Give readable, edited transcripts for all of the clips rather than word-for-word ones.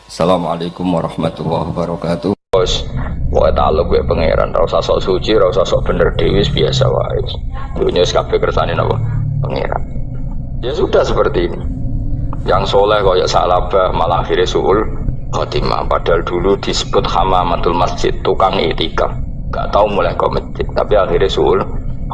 Assalamualaikum warahmatullahi wabarakatuh. Bos, wae taluk gue pangeran, ra usah sok suci, ra usah sok bener dewi, biasa wae. Dunia kabeh kersane napa? Pangeran. Ya sudah seperti ini. Yang soleh kaya salabah malah akhirnya suul khotimah. Padahal dulu disebut hamamatul masjid, tukang itikaf. Gak tahu mulai ke masjid, tapi akhirnya suul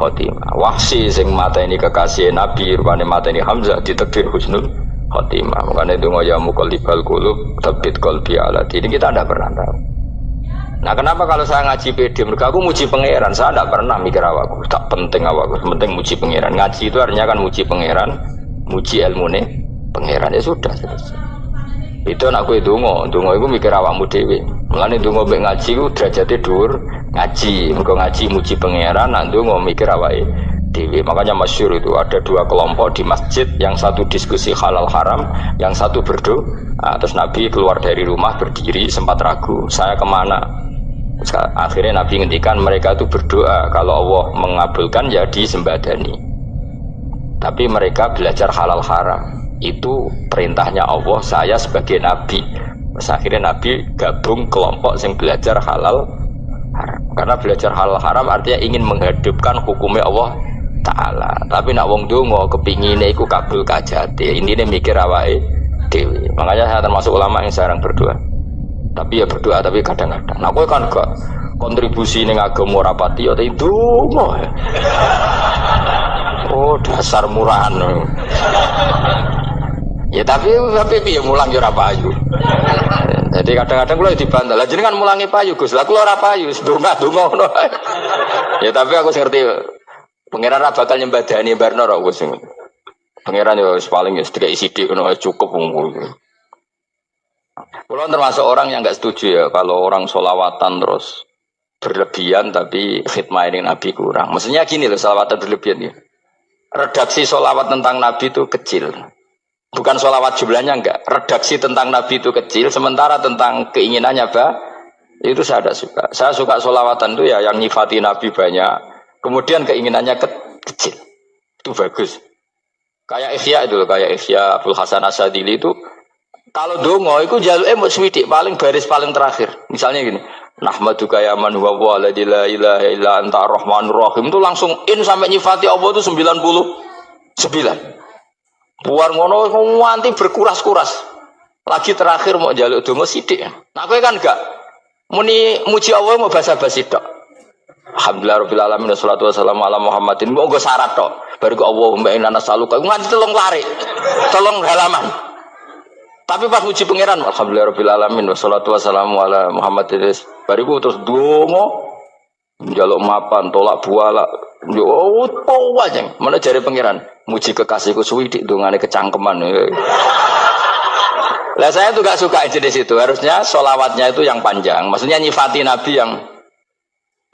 khotimah. Wahsi sing mateni kekasih Nabi, rupane mateni Hamzah ditakdir husnul khotimah. Makanya itu ya muqallibal qulub tsabbit qalbi ala dini. Kita tidak pernah tahu. Nah, kenapa kalau saya ngaji PD? Mereka aku muji pangeran, saya tidak pernah mikir awakku, tak penting awakku, penting muji pangeran. Ngaji itu artinya kan muji pangeran, muji ilmu nih pangeran, ya sudah selesai. Itu anakku itu dongo itu mikir awakmu dewi. Mulane dongo mbek ngaji ku derajate dhuwur, ngaji muji pangeran, nak dongo mikir awake dewi. Makanya masyhur itu ada dua kelompok di masjid, yang satu diskusi halal haram, yang satu berdoa. Nah, terus Nabi keluar dari rumah berdiri, sempat ragu, saya kemana? Akhirnya Nabi ngendikan mereka itu berdoa kalau Allah mengabulkan ya disembadani, tapi mereka belajar halal haram, itu perintahnya Allah, saya sebagai Nabi. Terus akhirnya Nabi gabung kelompok yang belajar halal haram, karena belajar halal haram artinya ingin menghidupkan hukumnya Allah Ta'ala. Tapi nak wong dongo kepinginnya iku kabul kajati, intinya mikir awake dewi. Makanya saya termasuk ulama yang jarang berdoa, tapi ya berdoa, tapi kadang-kadang. Nah, kowe kan gak kontribusi ning agama rapati ya itu mau. Oh, dasar murahan. Ya tapi piye mulang yo ora payu. Jadi kadang-kadang kula dibantah. Lah jenengan mulangi payu, Gus. Lah kula ora payu, ndonga-ndonga ngono. Ya tapi aku ngerti pangeran ra bakal nyembadani barno ra wis. Pangeran yo paling wis dikai sithik ngono cukup wong. Kalau termasuk orang yang nggak setuju ya kalau orang sholawatan terus berlebihan tapi khidmah ini Nabi kurang. Maksudnya gini loh, sholawatan berlebihan ya. Redaksi sholawat tentang Nabi itu kecil, bukan sholawat jumlahnya enggak. Redaksi tentang Nabi itu kecil, sementara tentang keinginannya itu saya tidak suka. Saya suka sholawatan itu ya yang nyifati Nabi banyak, kemudian keinginannya kecil, itu bagus. Kayak Ihya itu, kayak Ihya Abdul Hasan Asadili itu. Kalau dongo itu jaluke mau swidik paling baris paling terakhir. Misalnya gini, nahmaduka ya man huwa la ilaha illa anta arrahmanur rahim, itu langsung in sampai nyifati Allah itu 99. Buar ngono nganti berkuras-kuras. Lagi terakhir mau jaluk dongo sithik. Nah kowe kan enggak muni muji Allah mau basa-basi tok. Alhamdulillah rabbil alamin wassalatu wassalamu ala Muhammadin. Monggo syarat tok. Baru ke Allah mbak inna nasaluka nganti telung lari. Telung halaman. Tapi pas muji pangeran, alhamdulillah rabbil alamin wassalatu wassalamu ala Muhammadin. Bariku terus dongo njaluk mapan, tolak buala. Yo aja. Mana jare pangeran? Muji kekasihku suwi dik dongane kecangkeman. Lah saya tuh gak suka jenis itu. Harusnya sholawatnya itu yang panjang. Maksudnya nyifati Nabi yang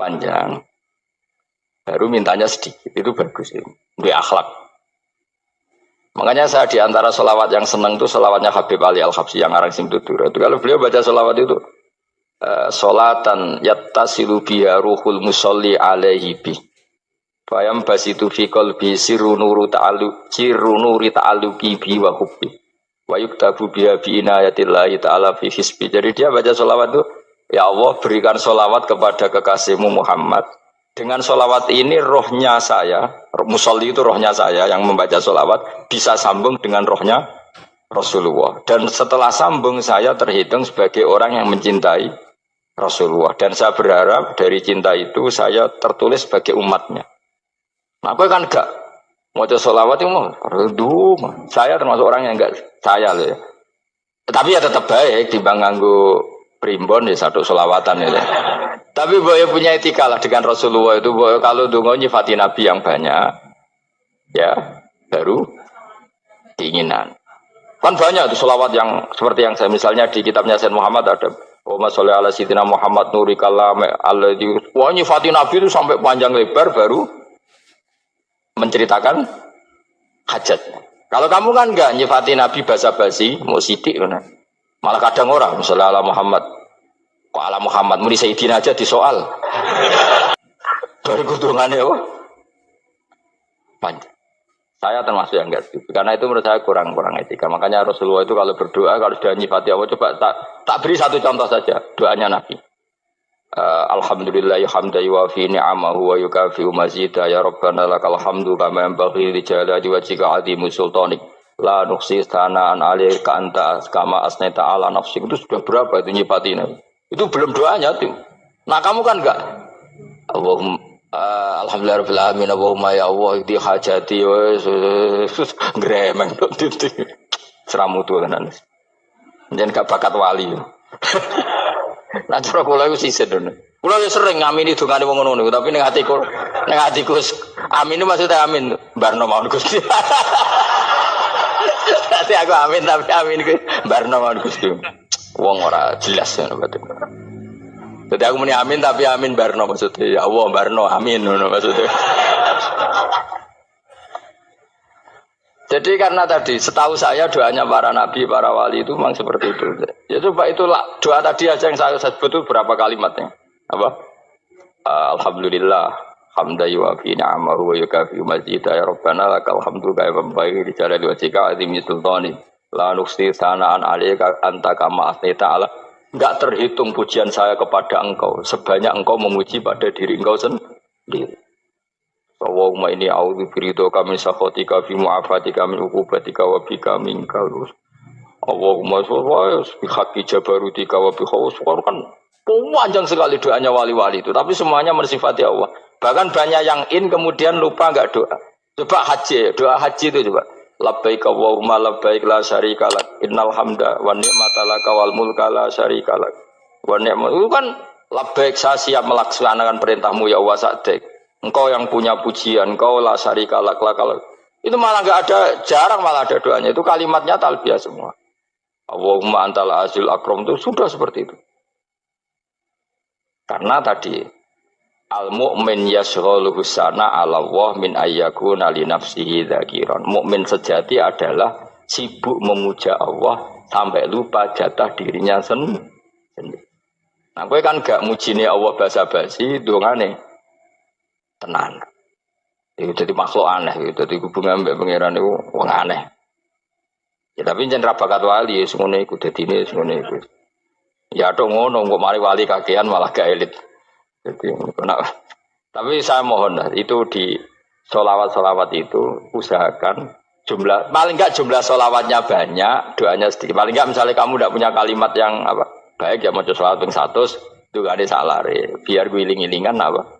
panjang. Baru mintanya sedikit. Itu bagus itu. Di akhlak. Makanya saya diantara sholawat yang senang itu sholawatnya Habib Ali Al-Habsyi yang arang sing tutur. Itu kalau beliau baca sholawat itu sholatan yattasilu biha ruhul musolli alaihi bi fayam basitu fi qalbi sirru nuri ta'alluqi bi wa hubbi wa yuktabu biha bi inayatillahi ta'ala fi hisbi. Jadi dia baca sholawat itu, ya Allah berikan sholawat kepada kekasihmu Muhammad. Dengan sholawat ini rohnya saya, musolli itu rohnya saya yang membaca sholawat, bisa sambung dengan rohnya Rasulullah. Dan setelah sambung saya terhitung sebagai orang yang mencintai Rasulullah. Dan saya berharap dari cinta itu saya tertulis sebagai umatnya. Nah aku kan enggak mau sholawat itu mau, saya termasuk orang yang enggak saya loh ya. Tapi ya tetap baik dibanding nganggo primbon ya satu sholawatan ya. Tapi boleh punya etika lah dengan Rasulullah itu. Boleh kalau dongo nyifati Nabi yang banyak, ya baru keinginan. Kan banyak tuh sholawat yang seperti yang saya misalnya di kitabnya Sayyid Muhammad ada Allahumma sholli ala sayyidina Muhammad nuri kalam alladzi. Wah nyifati Nabi itu sampai panjang lebar baru menceritakan hajat. Kalau kamu kan enggak nyifati Nabi basa-basi, mau sidik mana? Malah kadang orang misalnya ala Muhammad. Kok ala Muhammad muni Sayyidina aja disoal. Baru kudungannya apa? Panjang. Saya termasuk yang enggak setuju. Karena itu menurut saya kurang etika. Makanya Rasulullah itu kalau berdoa, kalau sudah nyifati Allah, coba tak beri satu contoh saja doanya Nabi. Alhamdulillah hamdan yuwafi ni'amahu wa yukafi'u mazida ya Rabbana lakal hamdu kama yanbaghi li jalali wajhika 'azimi sultanik la nuqsi sana'an 'alaika anta kama asnaita 'ala nafsik. Itu sudah berapa itu nyifatinya? Itu belum doanya tuh. Nah, kamu kan enggak Allahumma alhamdulillahirabbil alamin Allahumma ya Allah di hajati wes gremeng titik seramu tuh kan jangan gak bakat wali. Nah cara kula iku sisih dene. Kula yo sering ngamini dongane wong ngono niku, tapi ning atiku amin maksudnya amin barno mawon Gusti. Dadi aku amin tapi amin ku barno mawon Gusti. Wong ora jelas ngono berarti. Jadi aku muni amin tapi amin barno maksudnya ya Allah barno amin ngono maksudnya. Jadi karena tadi setahu saya doanya para nabi, para wali itu memang seperti itu. Ya coba itulah doa tadi aja yang saya sebut itu berapa kalimatnya? Apa? Alhamdulillah hamdan yuwafi ni'amahu wa yukafi'u mazidah ya Rabbana lakal hamdu kama yanbaghi li jalali wajhika 'azimi sultani la nuqsi sana'an 'alaika anta kama asnaita 'ala. Enggak terhitung pujian saya kepada engkau sebanyak engkau memuji pada diri engkau sendiri. Allahumma inni a'udzu biridhoka min sakhatika fi mu'afatika min uqubatika wa bika minkal. Allahumma sholli bi haqqi jabarutika wa bi khawfika kan panjang sekali doanya wali-wali itu, tapi semuanya mensifati Allah. Bahkan banyak yang kemudian lupa enggak doa. Coba haji, doa haji itu coba. Labbaik Allahumma labbaik la syarika lak innal hamda wan ni'mata laka wal mulka la syarika lak. Wa ni'mat itu kan labbaik saya siap melaksanakan perintahmu ya Allah sa'dik. Engkau yang punya pujian, engkau la syarika lak. Itu malah enggak ada, jarang malah ada doanya. Itu kalimatnya talbiyah semua. Allahumma antal azil akram itu sudah seperti itu. Karena tadi al-mu'min yashghaluhu sana 'ala Allah min ayyakuna li nafsihi dzakiran. Mukmin sejati adalah sibuk memuja Allah sampai lupa jatah dirinya sendiri. Nah, kowe kan gak mujine Allah basa-basi, dongane tenan. Itu jadi makhluk aneh, itu jadi hubungan mbek pangeran itu wong aneh. Ya tapi jangan bakat wali, semuanya ikut jadi ini, semuanya ikut. Ya dong ngono, kok mari wali kakean malah gak elit. Jadi, tapi saya mohon itu di solawat itu usahakan jumlah paling enggak jumlah solawatnya banyak, doanya sedikit. Paling enggak misalnya kamu tidak punya kalimat yang apa baik ya mau solawat ping 100 itu gak ada salah biar guling-gilingan apa.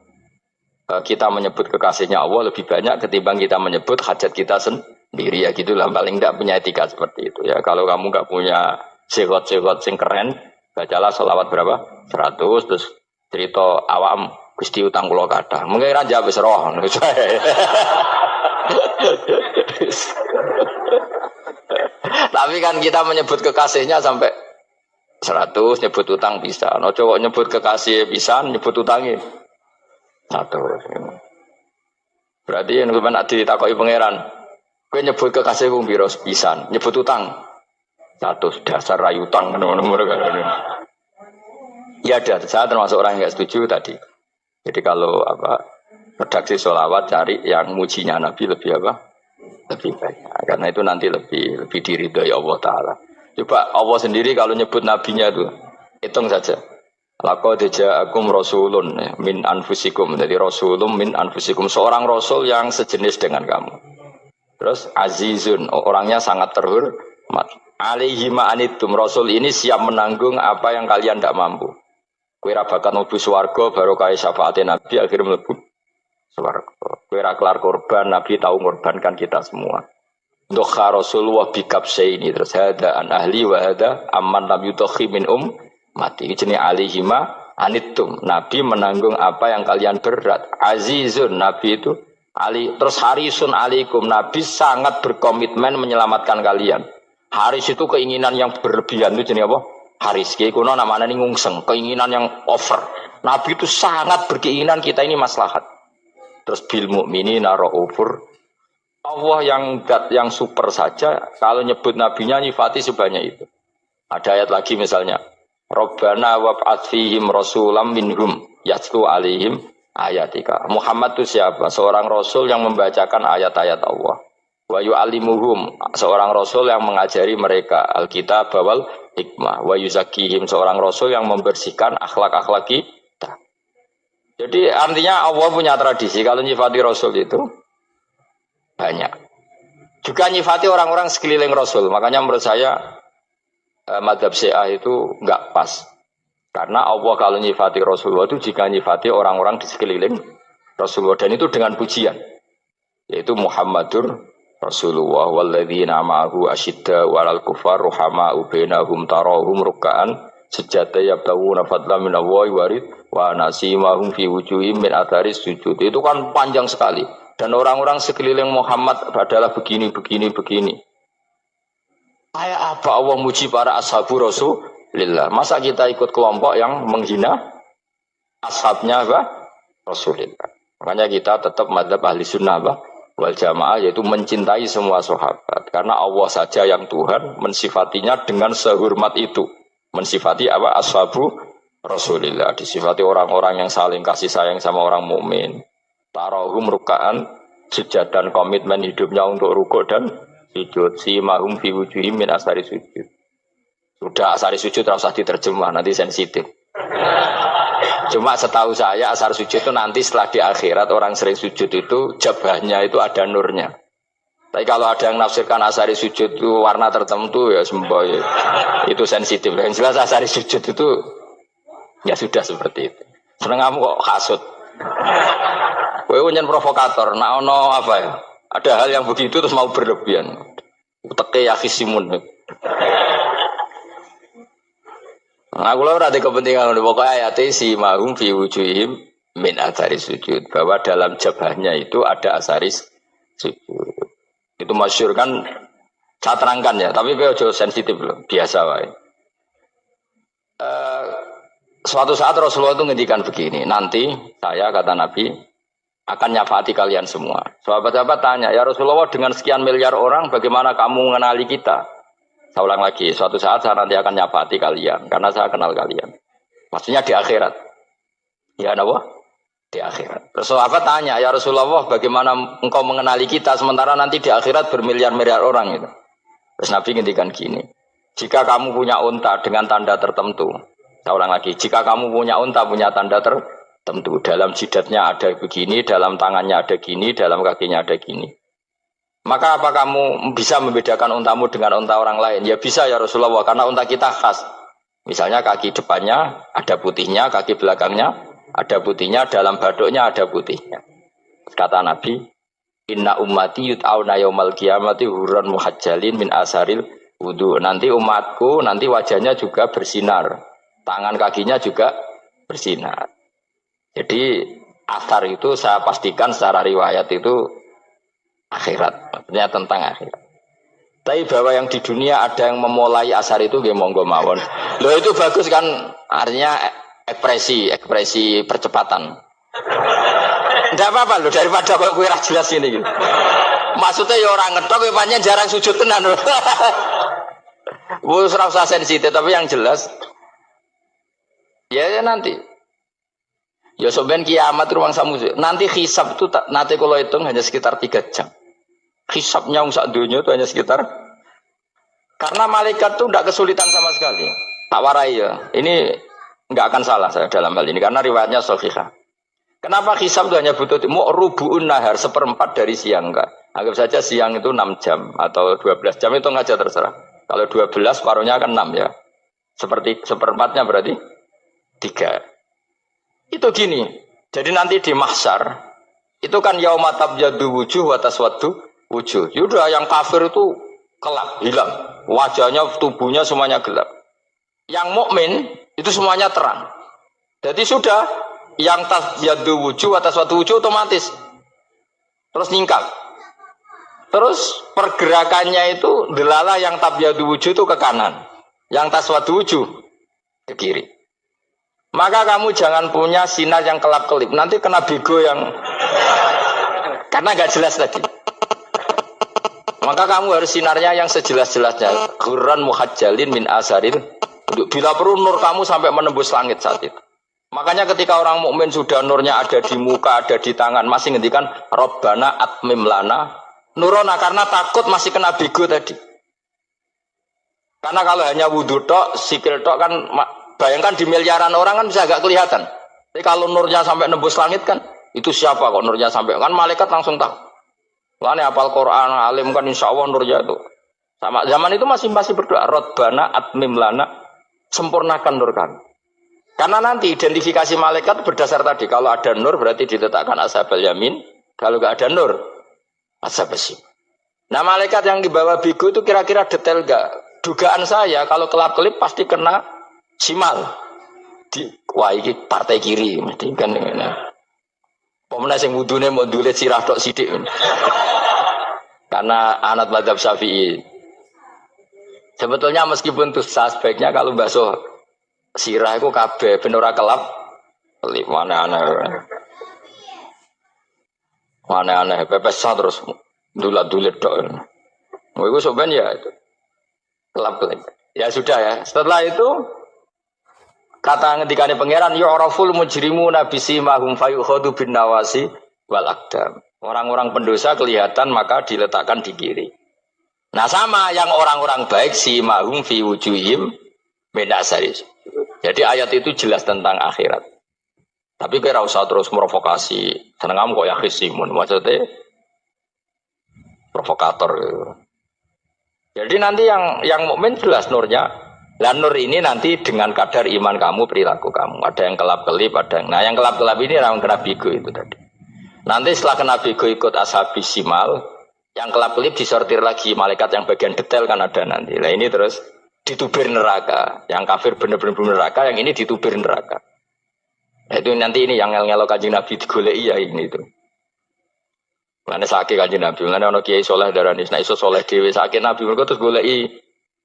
Kita menyebut kekasihnya Allah lebih banyak ketimbang kita menyebut hajat kita sendiri ya gitulah, paling enggak punya etika seperti itu ya. Kalau kamu enggak punya segot-segot sing keren, bacalah solawat berapa 100 terus cerita awam Gusti utang kula kathah. Mengke ra jawab wis roh. Tapi kan kita menyebut kekasihnya sampai 100, nyebut utang bisa. No cowok nyebut kekasih bisa, nyebut utangnya 100. Berarti yang sampean ditakoki pangeran, kowe nyebut kekasih ku piro pisan, nyebut utang 100 dasar rayu utang ngono-ngono kan. Ya ada, saya termasuk orang yang nggak setuju tadi. Jadi kalau redaksi sholawat cari yang mujinya Nabi lebih lebih banyak. Karena itu nanti lebih diridhoi Allah Taala. Coba Allah sendiri kalau nyebut nabinya itu hitung saja. Laqad ja'akum rasulun min anfusikum. Jadi rasulun min anfusikum, seorang rasul yang sejenis dengan kamu. Terus azizun, orangnya sangat terhormat. Alaihi ma'anitum, rasul ini siap menanggung apa yang kalian tidak mampu. Kowe ra bakal mlebu swarga barokah syafaate Nabi akhirnya mlebu swarga. Kowe ra kelar korban, Nabi tahu mengorbankan kita semua. Dokha Rasulullah bikabse ini terus ada an ahli wa ada amman lam yudokhi min mati. Ini alihima anitum. Nabi menanggung apa yang kalian berat. Azizun, Nabi itu ali terus harisun alaikum. Nabi sangat berkomitmen menyelamatkan kalian. Haris itu keinginan yang berlebihan itu jenis apa? Haris, kiai kuno namanya ini ngungseng, keinginan yang over. Nabi itu sangat berkeinginan kita ini maslahat. Terus bil mukminina raufur. Allah yang super saja kalau nyebut nabinya nyifati sebanyak itu. Ada ayat lagi misalnya, Rabbana wab'ats fihim rasulam minhum yatlu alaihim ayatika. Muhammad itu siapa? Seorang rasul yang membacakan ayat-ayat Allah. Wa yu'allimuhum, seorang rasul yang mengajari mereka alkitab wal hikmah. Wa yuzakkihim, seorang rasul yang membersihkan akhlak-akhlak kita. Jadi artinya Allah punya tradisi kalau nyifati rasul itu banyak. Juga nyifati orang-orang sekeliling rasul. Makanya menurut saya madzhab Syiah itu enggak pas. Karena Allah kalau nyifati Rasulullah itu jika nyifati orang-orang di sekeliling Rasulullah, dan itu dengan pujian, yaitu Muhammadur Rasulullah walladzina ma'ahu asyidda walal kufar ruhama'u bainahum tarahum ruk'an sujada yabtawuna fadlan min Allahi warid wa nasimahum fi wujuhim min atharis sujud. Itu kan panjang sekali. Dan orang-orang sekeliling Muhammad adalah begini. Kayak apa Allah muji para ashabu Rasulillah? Masa kita ikut kelompok yang menghina ashabnya Rasulillah? Makanya kita tetap madzhab ahli sunnah wal jamaah, yaitu mencintai semua sahabat. Karena Allah saja yang Tuhan mensifatinya dengan sehormat itu. Mensifati ashabu Rasulillah. Disifati orang-orang yang saling kasih sayang sama orang mukmin. Tarahum ruka'an, sujud dan komitmen hidupnya untuk rukuk dan sujud. Si mahum fi wujuhim min asari sujud. Sudah asari sujud tidak usah diterjemah, nanti sensitif. Cuma setahu saya asar sujud itu nanti setelah di akhirat orang sering sujud itu jabahnya itu ada nurnya. Tapi kalau ada yang nafsirkan asari sujud itu warna tertentu ya semboh ya. Itu sensitif. Yang jelas asari sujud itu ya sudah seperti itu. Seneng kamu kok hasut. Kowe nyen provokator, nah ono apa ya? Ada hal yang begitu terus mau berlebihan. Uteke ya khisimun. Nah, kalau ora ada kepentingan pokoknya ayat si mahum fi wujuhim min athari sujud, bahwa dalam jabahnya itu ada asaris sujud. Itu masyhur kan, saya terangkan ya, tapi kowe aja sensitif loh, biasa wae. Suatu saat Rasulullah itu ngendikan begini, nanti saya kata Nabi akan nyafaati kalian semua. Sahabat-sahabat tanya, ya Rasulullah dengan sekian miliar orang bagaimana kamu mengenali kita? Saya ulang lagi, suatu saat saya nanti akan nyafaati kalian karena saya kenal kalian. Maksudnya di akhirat. Ya apa? Di akhirat. Terus sahabat tanya, ya Rasulullah bagaimana engkau mengenali kita sementara nanti di akhirat bermiliar-miliar orang itu. Terus Nabi ngendikan gini, jika kamu punya unta dengan tanda tertentu, saya ulang lagi, jika kamu punya unta punya tanda tertentu, dalam jidatnya ada begini, dalam tangannya ada gini, dalam kakinya ada gini, maka apa kamu bisa membedakan untamu dengan unta orang lain? Ya bisa ya Rasulullah, karena unta kita khas. Misalnya kaki depannya ada putihnya, kaki belakangnya ada putihnya, dalam baduknya ada putihnya. Kata Nabi, inna ummati yut'auna yaumal qiyamati hurran muhajjalin min asaril wudu. Nanti umatku nanti wajahnya juga bersinar, tangan kakinya juga bersinar. Jadi asar itu saya pastikan secara riwayat itu akhirat, maksudnya tentang akhirat. Tapi bahwa yang di dunia ada yang memulai asar itu nggih monggo mawon. Loh itu bagus kan, artinya ekspresi percepatan. Ndak apa-apa loh, daripada kok kowe ora jelas ini gitu. Maksudnya ya orang ngetok kowe pancen jarang sujud tenan. Wis ora usah sensitif, tapi yang jelas ya nanti. Ya soben kiamat ruang samu. Nanti hisab itu nanti kalau hitung hanya sekitar 3 jam. Hisabnya sak dunia itu hanya sekitar, karena malaikat itu tidak kesulitan sama sekali. Tak warai ya. Ini nggak akan salah saya dalam hal ini karena riwayatnya sahihah. Kenapa hisab itu hanya butuh rubu'un nahar, 1/4 dari siang enggak? Anggap saja siang itu 6 jam atau 12 jam itu aja terserah. Kalau 12 paruhnya kan 6 ya. Seperti 1/4-nya berarti 3. Itu gini. Jadi nanti di mahsyar itu kan yauma tabyaddu wujuh wa taswaddu wujuh. Yaudah yang kafir itu kelap, hilang. Wajahnya, tubuhnya semuanya gelap. Yang mukmin itu semuanya terang. Jadi sudah yang tabyaddu wujuh wa taswaddu wujuh otomatis terus ningkat. Terus pergerakannya itu delala yang tabyaddu wujuh itu ke kanan, yang taswaddu wujuh ke kiri. Maka kamu jangan punya sinar yang kelap-kelip. Nanti kena bego yang karena nggak jelas tadi. Maka kamu harus sinarnya yang sejelas-jelasnya. Hurran muhajjalin min asaril. Bila perlu nur kamu sampai menembus langit saat itu. Makanya ketika orang mukmin sudah nurnya ada di muka, ada di tangan, masih ngendikan Rabbana atmim lana Nurona karena takut masih kena bigo tadi. Karena kalau hanya wudhu tok, sikil tok kan, bayangkan di miliaran orang kan bisa agak kelihatan. Tapi kalau nurnya sampai nembus langit kan, itu siapa kok nurnya sampai, kan malaikat langsung tahu. Makanya hafal Quran, alim kan insya Allah nurnya itu. Sama zaman itu masih berdoa, Rabbana atmim lana, sempurnakan nur kami. Karena nanti identifikasi malaikat berdasar tadi, kalau ada nur berarti diletakkan ashabul yamin, kalau nggak ada nur, ashabul shimal. Nah malaikat yang dibawa bigo itu kira-kira detail gak? Dugaan saya kalau kelap-kelip pasti kena simal. Wah ini partai kiri mesti kan. Pemenang yang wudhunya mau dulit sirah tok sidik. Karena anak madzhab Syafi'i. Sebetulnya meskipun itu sebaiknya kalau basuh sirah itu kabeh ben ora kelap. Mana aneh pepes terus dulat-dulit tok. Itu sebenarnya ya itu. Kelap-kelip. Ya sudah ya. Setelah itu kata ngendikane pangeran yu'raful mujrimuna bisimahum fayukhadu bin nawasi wal aqdam. Orang-orang pendosa kelihatan maka diletakkan di kiri. Nah sama yang orang-orang baik simahum fi wujuhim min asaris. Jadi ayat itu jelas tentang akhirat. Tapi kira usah terus provokasi. Seneng kamu kok ya khisimun maksudnya provokator gitu. Jadi nanti yang mukmin jelas nurnya. Lah nur ini nanti dengan kadar iman kamu, perilaku kamu. Ada yang kelap-kelip, ada yang... Nah yang kelap-kelip ini yang kena bigo itu tadi. Nanti setelah kena bigo ikut ashabis simal, yang kelap-kelip disortir lagi malaikat yang bagian detail kan ada nanti. Nah ini terus ditubir neraka. Yang kafir benar-benar neraka, yang ini ditubir neraka. Nah, itu nanti ini yang ngel-ngelo kanjeng Nabi digoleki ya ini itu. Mana sakit kanjeng Nabi, mana ono kiai soleh darani, nah iso soleh dewi sakit Nabi, mereka terus goleki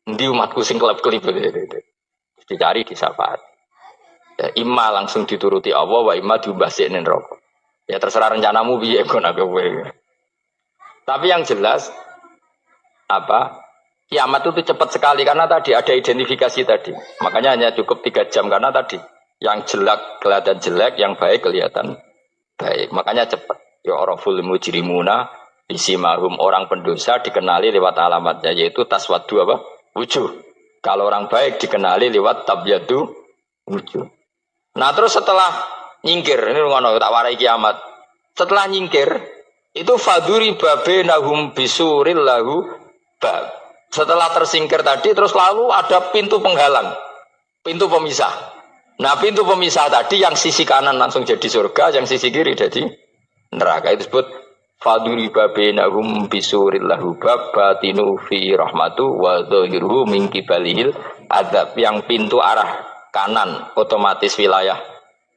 ndi umatku sing kelap-kelip itu. Dicari di syafaat. Ya, imma langsung dituruti Allah, wa imma diubasin neraka. Ya terserah rencanamu piye kon aku kowe. Tapi yang jelas apa? Kiamat itu cepat sekali karena tadi ada identifikasi tadi. Makanya hanya cukup 3 jam karena tadi yang jelek kelihatan jelek, yang baik kelihatan baik. Makanya cepat. Ya oraful mujrimuna bisimahum, orang pendosa dikenali lewat alamatnya yaitu taswaddu apa? Wujuh. Kalau orang baik dikenali lewat tabyadu wujuh. Nah terus setelah nyingkir, ini ngono tak warai kiamat. Setelah nyingkir itu faduri babenahum bisuril lahu bab. Setelah tersingkir tadi terus lalu ada pintu penghalang, pintu pemisah. Nah pintu pemisah tadi yang sisi kanan langsung jadi surga, yang sisi kiri jadi neraka. Itu disebut faduri babenahum bisuril lahu bab batinu fi rahmatu wa dhahiruhu min kibalihil adab. Yang pintu arah kanan otomatis wilayah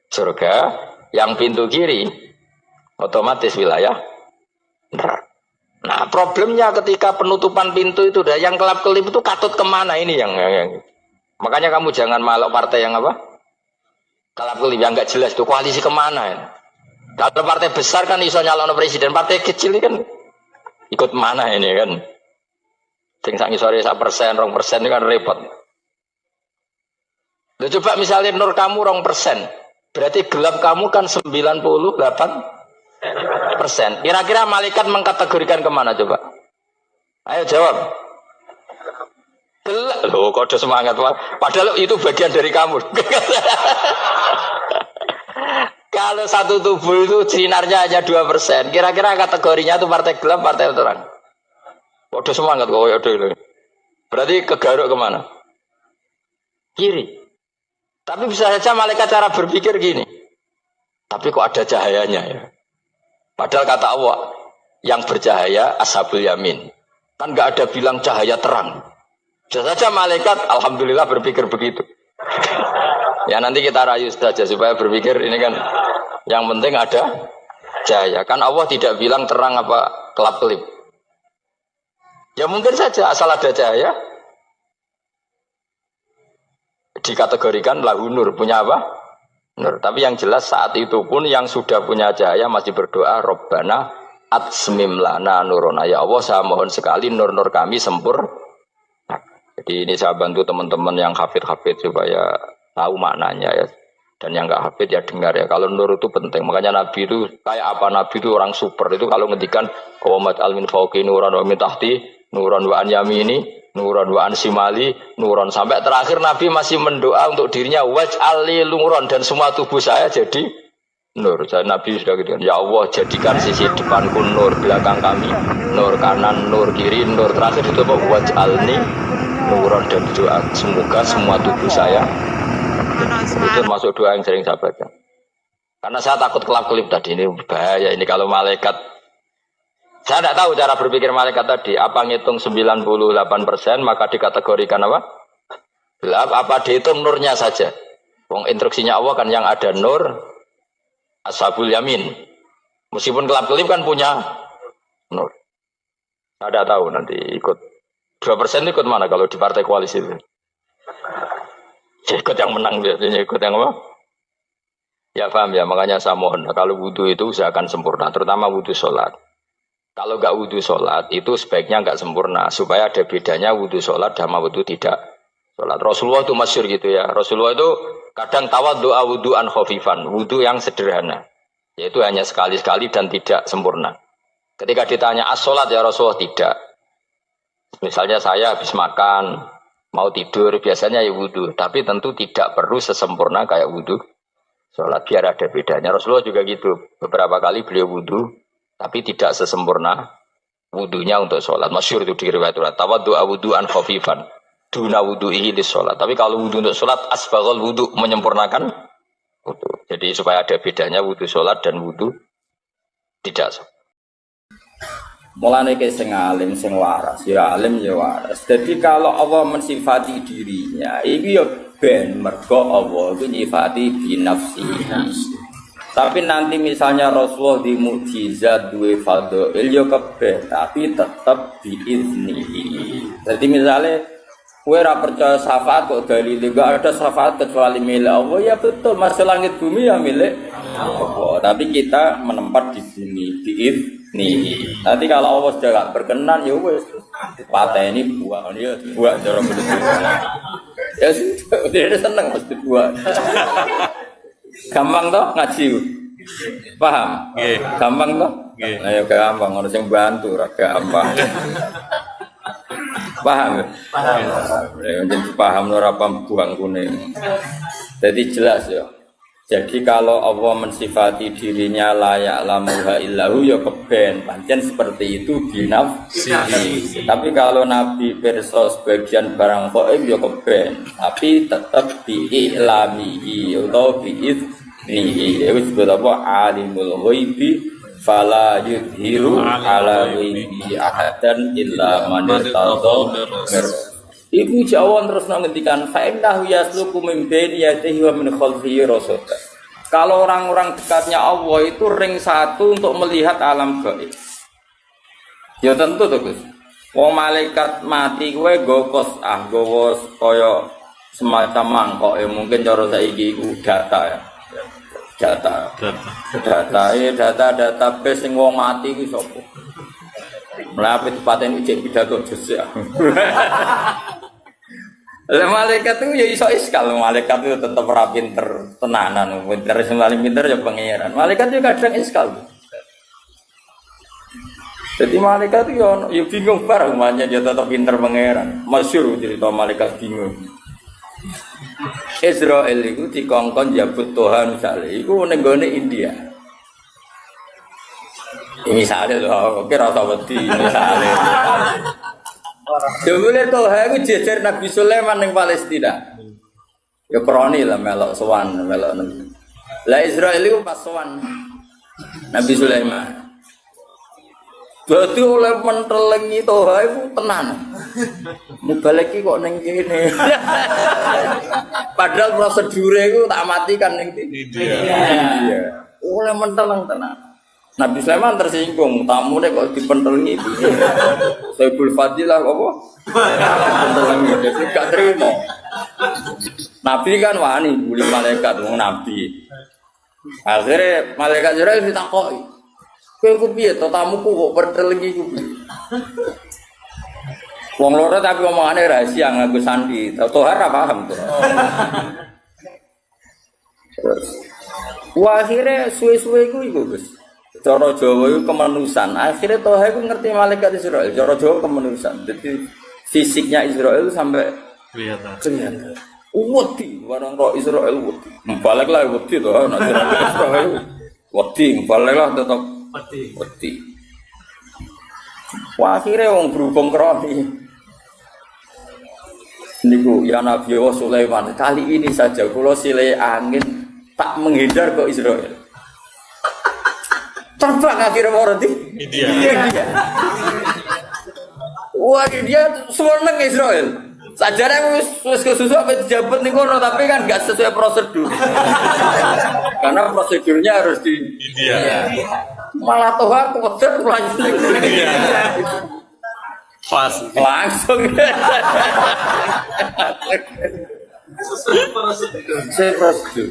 surga, yang pintu kiri otomatis wilayah neraka. Nah problemnya ketika penutupan pintu itu dah yang kelap-kelip itu katut kemana ini yang makanya kamu jangan malok partai yang apa kelap-kelip yang nggak jelas itu koalisi kemana ya. Kalau partai besar kan iso nyalon presiden, partai kecil ini kan ikut mana ini kan? Sing sak ngisore 1%, 2% ini kan repot. Loh, coba misalnya nur kamu 2%, berarti gelap kamu kan 98%. Kira-kira malaikat mengkategorikan kemana coba? Ayo jawab. Gelap. Loh, kode semangat Pak. Padahal itu bagian dari kamu. Kalau satu tubuh itu sinarnya hanya 2%, kira-kira kategorinya itu partai gelap, partai terang. Waduh semangat kok, waduh. Berarti kegaruk kemana? Kiri. Tapi bisa saja malaikat cara berpikir gini. Tapi kok ada cahayanya ya? Padahal kata Allah, yang bercahaya ashabul yamin. Kan nggak ada bilang cahaya terang. Bisa saja malaikat, alhamdulillah berpikir begitu. Ya nanti kita rayu saja supaya berpikir ini kan yang penting ada cahaya. Kan Allah tidak bilang terang apa kelap-kelip. Ya mungkin saja asal ada cahaya dikategorikan lahu nur, punya apa? Nur. Tapi yang jelas saat itu pun yang sudah punya cahaya masih berdoa Rabbana atsmim lana nurona. Ya Allah saya mohon sekali nur-nur kami sempurna. Jadi ini saya bantu teman-teman yang hafid-hafid supaya tahu maknanya ya. Dan yang nggak hafid ya dengar ya. Kalau nur itu penting. Makanya Nabi itu kayak apa? Nabi itu orang super. Itu kalau ngendikan qawamat al min fauqi nuran wa min tahti nuran wa an yamini nuran wa an simali nuran, sampai terakhir Nabi masih mendoa untuk dirinya waj'al li nuran, dan semua tubuh saya jadi nur. Nabi sudah gitu kan, ya Allah jadikan sisi depanku nur, belakang kami nur, kanan nur, kiri nur, terakhir itu waj'alni nuran, dan doa semoga semua tubuh saya. Itu masuk doa yang sering saya baca. Karena saya takut kelap-kelip tadi, ini bahaya ini kalau malaikat. Saya tidak tahu cara berpikir malaikat tadi. Apa ngitung 98% maka dikategorikan apa? Gelap. Apa dihitung nurnya saja? Wong instruksinya Allah kan yang ada nur ashabul yamin. Meskipun kelap-kelip kan punya nur. Saya tidak tahu nanti ikut 2% ikut mana kalau di partai koalisi itu. Ikut yang menang biasanya, ikut yang apa? Ya paham ya, makanya saya mohon. Kalau wudhu itu usahakan sempurna, terutama wudhu sholat. Kalau nggak wudhu sholat itu sebaiknya nggak sempurna, supaya ada bedanya wudhu sholat sama wudhu tidak sholat. Rasulullah itu masyhur gitu ya. Rasulullah itu kadang tawaddu'a wudhu'an khafifan, wudhu yang sederhana, yaitu hanya sekali-sekali dan tidak sempurna. Ketika ditanya as-sholat ya Rasulullah, tidak. Misalnya saya habis makan, mau tidur, biasanya ya wudhu, tapi tentu tidak perlu sesempurna kayak wudhu sholat, biar ada bedanya. Rasulullah juga gitu, beberapa kali beliau wudhu, tapi tidak sesempurna wudhunya untuk sholat. Masyhur itu di riwayat tawaddu'a wudhu'an khafifan duna wudhu'ihi lis sholat. Tapi kalau wudhu untuk sholat asbaghal wudhu, menyempurnakan wudhu. Jadi supaya ada bedanya wudhu sholat dan wudhu tidak sholat. Mulane ke sing alim sing waras, ya alim ya waras. Jadi kalau Allah mensifati dirinya, iki ya ben mergo Allah itu nyifati bi nafsihi. Tapi nanti misalnya Rasulullah di mukjizat duwe fadhil ya kebeh, tapi tetap biiznihi. Jadi misalnya kowe ora percaya syafaat kok dalil enggak ada syafaat kecuali milik Allah, ya betul, masalah langit bumi ya milik Allah. Tapi kita menempat di sini biiznihi. Nanti kalau Allah sudah enggak berkenan ya wis pateni buang ya buang cara bener. Ya sudah, dia seneng mesti buang. Gampang toh ngaji, paham? Gampang toh? Ayo gampang, orang yang bantu, gampang. Paham? Paham. Jadi paham nur apa buang kuning. Jadi jelas ya. Jadi kalau Allah mensifati dirinya layak lamuha illahu ya keben, pancen seperti itu binafsihi. Tapi kalau Nabi perso sebagian barang gaib ya keben, tapi tetap bi'ilamihi atau bi'iznihi. Itu disebut apa? Alimul ghaibi fala yudhiru ala ghaibi ahadan illa man irtada. Ibu Jawa terus ngendikan fa'innahu yasluku min baini yadihi wa min khalfihi rasada. Kalau orang-orang dekatnya Allah itu ring satu untuk melihat alam gaib. Ya tentu tuh Gus. Wong malaikat mati kowe nggo nggawa kaya semacam mangkok ya, mungkin cara saiki iku data ya. Data base sing wong mati ku sapa? Mlaku tepaten ijek pidato jus ya. Malaikat itu ya iso iskal, malaikat itu tetap ora pinter tenanan, pinter sing paling pinter ya pangeran. Malaikat itu kadang iskal. Jadi malaikat itu ya bingung bareng, makanya dia tetap pinter pangeran. Masyhur cerita malaikat bingung. Israel itu dikongkon jabut Tuhan misalnya, itu ning gone India. Misalnya loh, kira rasa wedi misalnya. Jumlah Tuhan itu jejer Nabi Sulaiman yang Palestina. Ya kroni lah melok sowan, melok nabi. Lah Israel itu pas sowan Nabi Sulaiman. Berarti oleh mentelengi Tuhan itu tenan. Mubalek iki kok ning kene. Padahal prosedure itu tak matikan ning Iya. Oleh menteleng tenan. Nabi Sulaiman tersinggung, tamune kok dipentelengi piye? Saibul Fadilah apa? Pentelengi, jadi gak terima. Nabi kan wani buli malaikat wong nabi. Akhirnya malaikat Jibril ditakoki. Kowe ku piye to tamuku kok pentelengi ku piye? Wong loro tapi omongane rahasia nganggo sandi. Tohar ora paham to. Wah akhirnya suwe-suwe iku Gus. Cara Jawa itu kemanusan. Akhirnya Toha itu ngerti malaikat Israel. Cara Jawa kemanusan. Jadi fisiknya Israel sampai kelihatan. Wedi, warang roh Israel wedi. Balik lah wedi toh. Nanti Israel wedi, balik lah tetap wedi. Wah akhirnya orang berhubung kerani. Niku ya Nabi Sulaiman kali ini saja kalau silai angin tak menghindar ke Israel. Terbang akhirnya mau roti. Iya. Wah dia seneng Israel. Sajarnya wis kesusu apa dijabat nih kono tapi kan nggak sesuai prosedur. Karena prosedurnya harus di India. Malah toh aku wedet lanjut. Pas Langsung. Sesuai prosedur.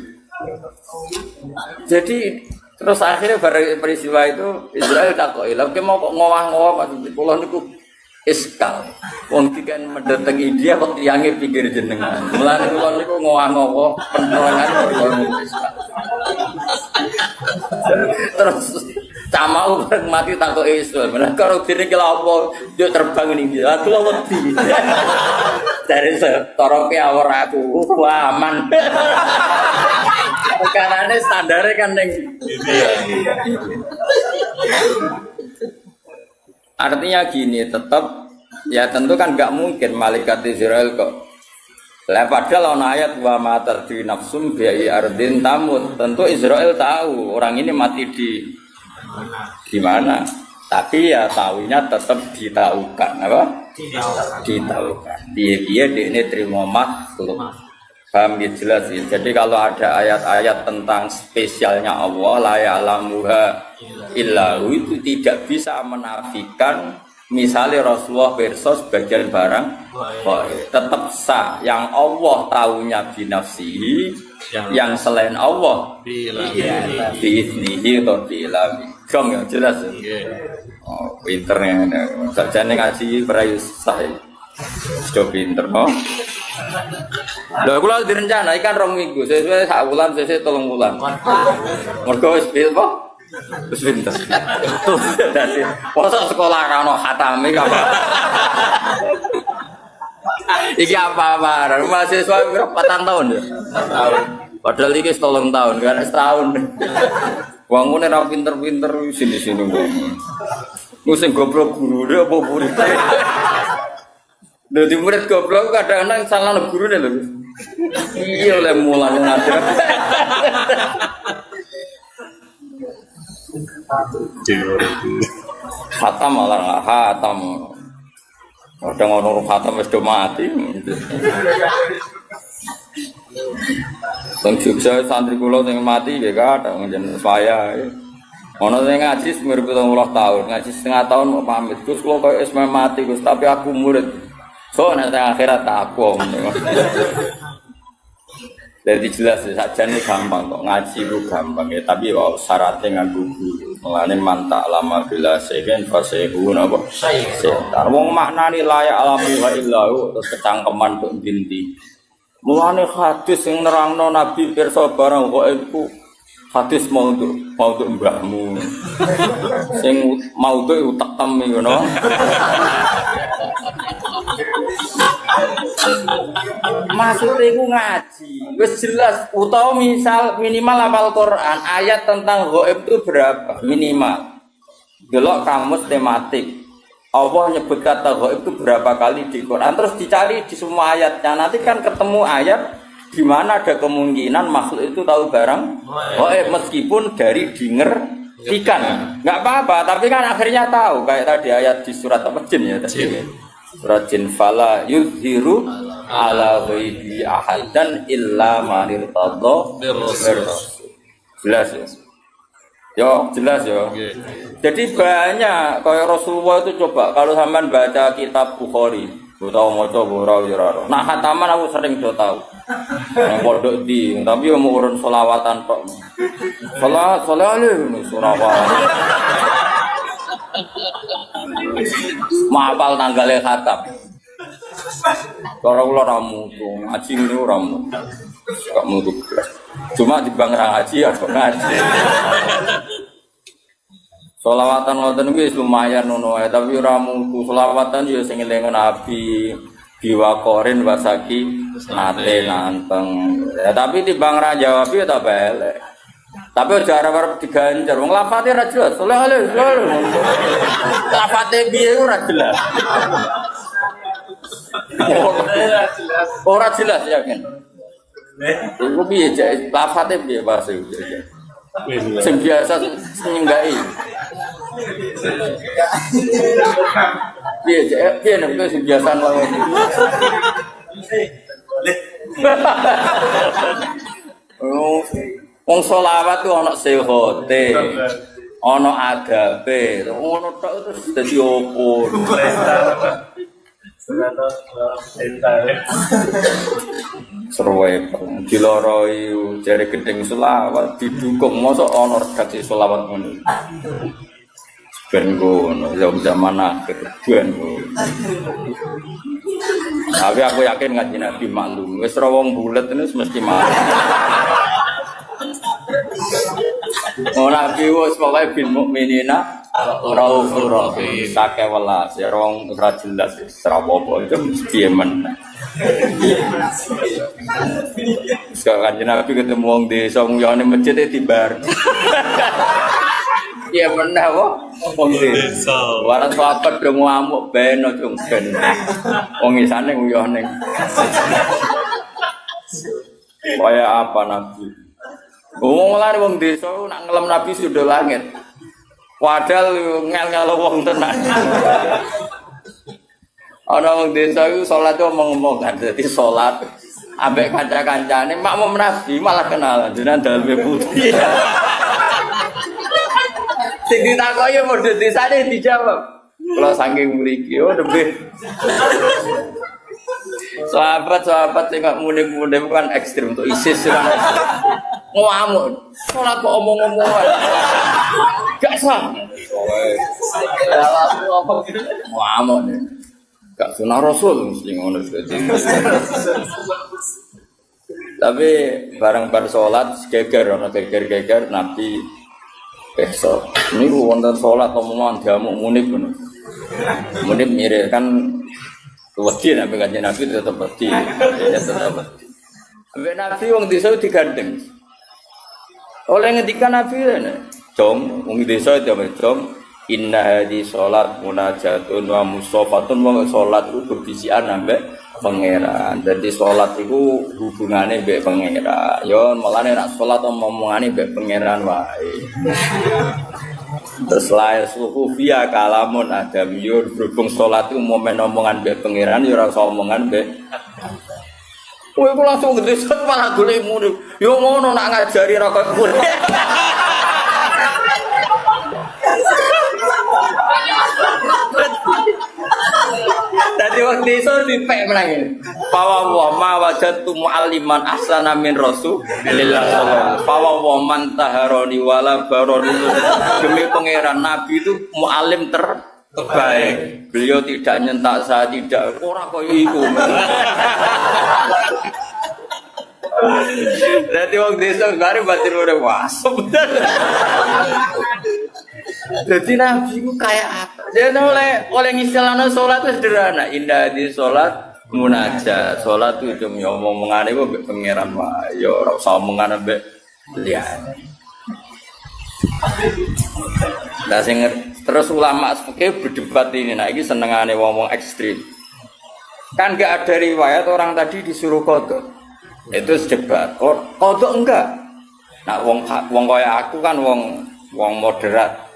Jadi terus akhirnya pada peristiwa itu Israel takoi, lha mau kok ngowah-ngowah maksud kula niku iskal. Wong tikan mendatang India kok tiange pinggir jenengan. Mulane kula niku ngowah-ngowah penerangan kula iskal. Terus camau mati takoki Israel. Menak karo dene ki lha apa yo terbang ning India. Kula wedi. Dari setoroke awor aku aman. Karena standarnya kan neng. Artinya gini, tetap ya tentu kan nggak mungkin malaikat Israel kok. Lah padahal ana ayat wa matar di nafsum biai ardin tamut. Tentu Israel tahu orang ini mati di mana. Tapi ya tahunya tetap ditaukan apa? Ditaukan. Dia ini terima makhluk. Paham ya jelas ya. Jadi kalau ada ayat-ayat tentang spesialnya Allah la ya'lamuha illahu itu tidak bisa menafikan misalnya Rasulullah versus bagian barang tetap sah yang Allah tahunya binafsihi yang selain Allah biiznihi atau biilami gong ya jelas ya. Oh pinternya sajane ngaji perayu sah ya. Sudah pinter no. Lha kula direncana ikan 2 minggu, sesuai sak wulan, sesuai 3 wulan. Mergo wis pinter apa? Wis pinter. Dadi poso sekolah ra ono khatame apa. Iki apa-apa, mahasiswa berapa 4 tahun ya? Padahal iki 3 tahun, kan setahun. Wong ngene ra pinter-pinter sini-sini kok. Ku sing goblok guru apa murid. Lho di murid goblok kadang-kadang salah nang gurune lho. Iya oleh mulang ngajar. Khatam malah enggak khatam. Kadang orang khatam wis do mati. Teng Jogja santri kula sing mati nggih kadang jeneng saya. Ono sing ngaji 20 tahun, ngaji setengah tahun mau pamit. Gus kula koyo wis mati Gus, tapi aku murid. So nanti akhirat aku. Jadi jelas saja nih gampang kok ngaji itu gampang ya. Tapi wow, syaratnya nganggo guru. Mulane mantak lama bila segen fasehun apa? Setar. Wong maknani layak alamu wa illahu terus kecangkeman tok binti. Mulane hadis sing nerangno Nabi pirsa barang kok iku hadis mau untuk mbahmu. Sing maudhu utekem ngono. Maksudnya itu ngaji, wis jelas. Utawa misal minimal hafal Quran, ayat tentang ghaib itu berapa minimal. Delok kamus tematik. Allah nyebut kata ghaib itu berapa kali di Quran, terus dicari di semua ayatnya. Nanti kan ketemu ayat di mana ada kemungkinan makhluk itu tahu barang ghaib meskipun dari dengertikan. Enggak apa-apa, tapi kan akhirnya tahu kayak tadi ayat di surat apa jin ya tadi. Surat jin fala yuzhiru ala ghaibi ahadan illa man irtadha jelas ya. Yo jelas yo. Jadi banyak kayak Rasulullah itu coba kalau sampean baca kitab Bukhari, utawa maca ora ora. Nah khataman aku sering do tahu. Yang pondok di, tapi yo mau urun selawatan tok. Salat Surabaya. Mapal tanggalnya khatam. Kalau kula ra mutu, ngaji niku ra mutu. Gak mutu. Cuma di bang ngaji ya kok ngaji. Solawatan ngoten iki lumayan ngono ae, tapi ora mungku solawatan ya sing eling Nabi biwakorin wasaki nate nanteng. Ya tapi timbang ra jawab ya tak belek. Tapi aja arep diganjar wong lafate ra jelas. Soleh. Lafate piye ora jelas. Ora jelas yakin. Iku piye jek lafate piye bahasa iki. Sing biasa nyenggai. Piye nek sing biasa wae. Wong selawat ku ana sehote, ana adabe, ngono tok terus dadi opo. Seruwe diloroi jare gedeng selawat didukung mosok ana redaksi selawat ngono. Ben ngono zaman akhir ben ngono. Tapi aku yakin ngaji Nabi maklum wis ora wong bulet mesti maklum. Ora piwus pokoke bil mukminina raufur rahim sake welas ya rong ora jelas ora apa-apa itu piye men. Sekarang Nabi ketemu wong desa nguyone masjid dibar. Iya bener kok wong desa. Waras sahabat do ngamuk ben ojo ben. Wong isane nguyone. Kaya apa Nabi? Wong lari wong desa nak ngelem Nabi sudah langit. Padahal ngel-ngel wong tenan. Ana wong desa iku salat omong-omong kan dadi salat ambek kanca-kancane makmum Nabi malah kenalan jenengan daleme putih. Sing ditakoki modho desane dijawab. Kula saking mriki lebih sahabat-sahabat sing gak muni-muni kan ekstrem untuk ISIS kan. Ngamuk, salat kok omong-omongan. Gak sah. Ngamuk nih. Gak sunah Rasul mesti ngono seperti. Tapi bareng-bareng salat geger ana geger-geger Nabi besok. Niku wonten salat omongan diamuk munib ngono. Munib mirip kan wedi nek kanjeng Nabi tetep wedi. Ya tetep wedi. Ambek Nabi wong desa digandeng. Oleh ngendikan Nabi ne, "Jom, wong desa itu jom, inna hadhi sholat munajatun wa musofatun wa sholat itu berbisian ambek pangeran. Jadi sholat itu hubungannya ambek pangeran. Yo malah nek sholat omongane ambek pangeran wae. Terus lae suku via kalamun adamiyun berhubung sholat itu momen omongan ambek pangeran yo ora usah omongan ambek kowe kok langsung gede malah golek murid. Yo ngono nak ngajari ra kok murid. Dadi waktu itu dipek menangin. Pawa wa ma wajadtu mualliman ahsana min rasulillah sallallahu. Pawa wa man taharoni wala baroni. Demi pangeran Nabi itu muallim terbaik. Beliau tidak nyentak saya tidak ora koyo iku. Dadi wong desa bare batin ora wasep. Jadi Nabi ku kayak apa? Dia oleh ngistilahna salat itu sederhana. Indah di salat munajat. Salat itu cuma omong-omongane kok mbek pangeran wae. Ya ora usah omongan mbek liyane. Nah sing terus ulama fikih berdebat ini. Nah iki senengane wong-wong ekstrim. Kan enggak ada riwayat orang tadi disuruh qada. Itu sedebat. Qada enggak. Nah wong kaya aku kan wong moderat.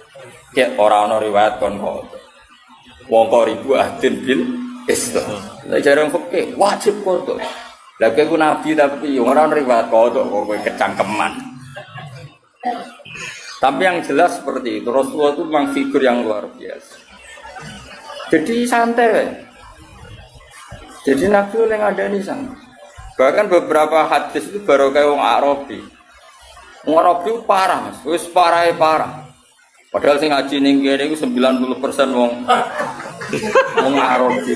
Cek ora ana riwayat kon qada. Wong kok ribu ahdin bil Islam. Lah jarang fikih wajib qada. Lah kowe nabi tapi ora ana riwayat qada kok kowe kecangkeman. Tapi yang jelas seperti itu Rasulullah itu memang figur yang luar biasa. Jadi santai. Jadi Nabi oleh ngadani santai. Bahkan beberapa hadis itu baru kayak wong Arabi. Wong Arabi parah mas, wis parah. Padahal sing ngaji ning kene iku 90% wong Arabi.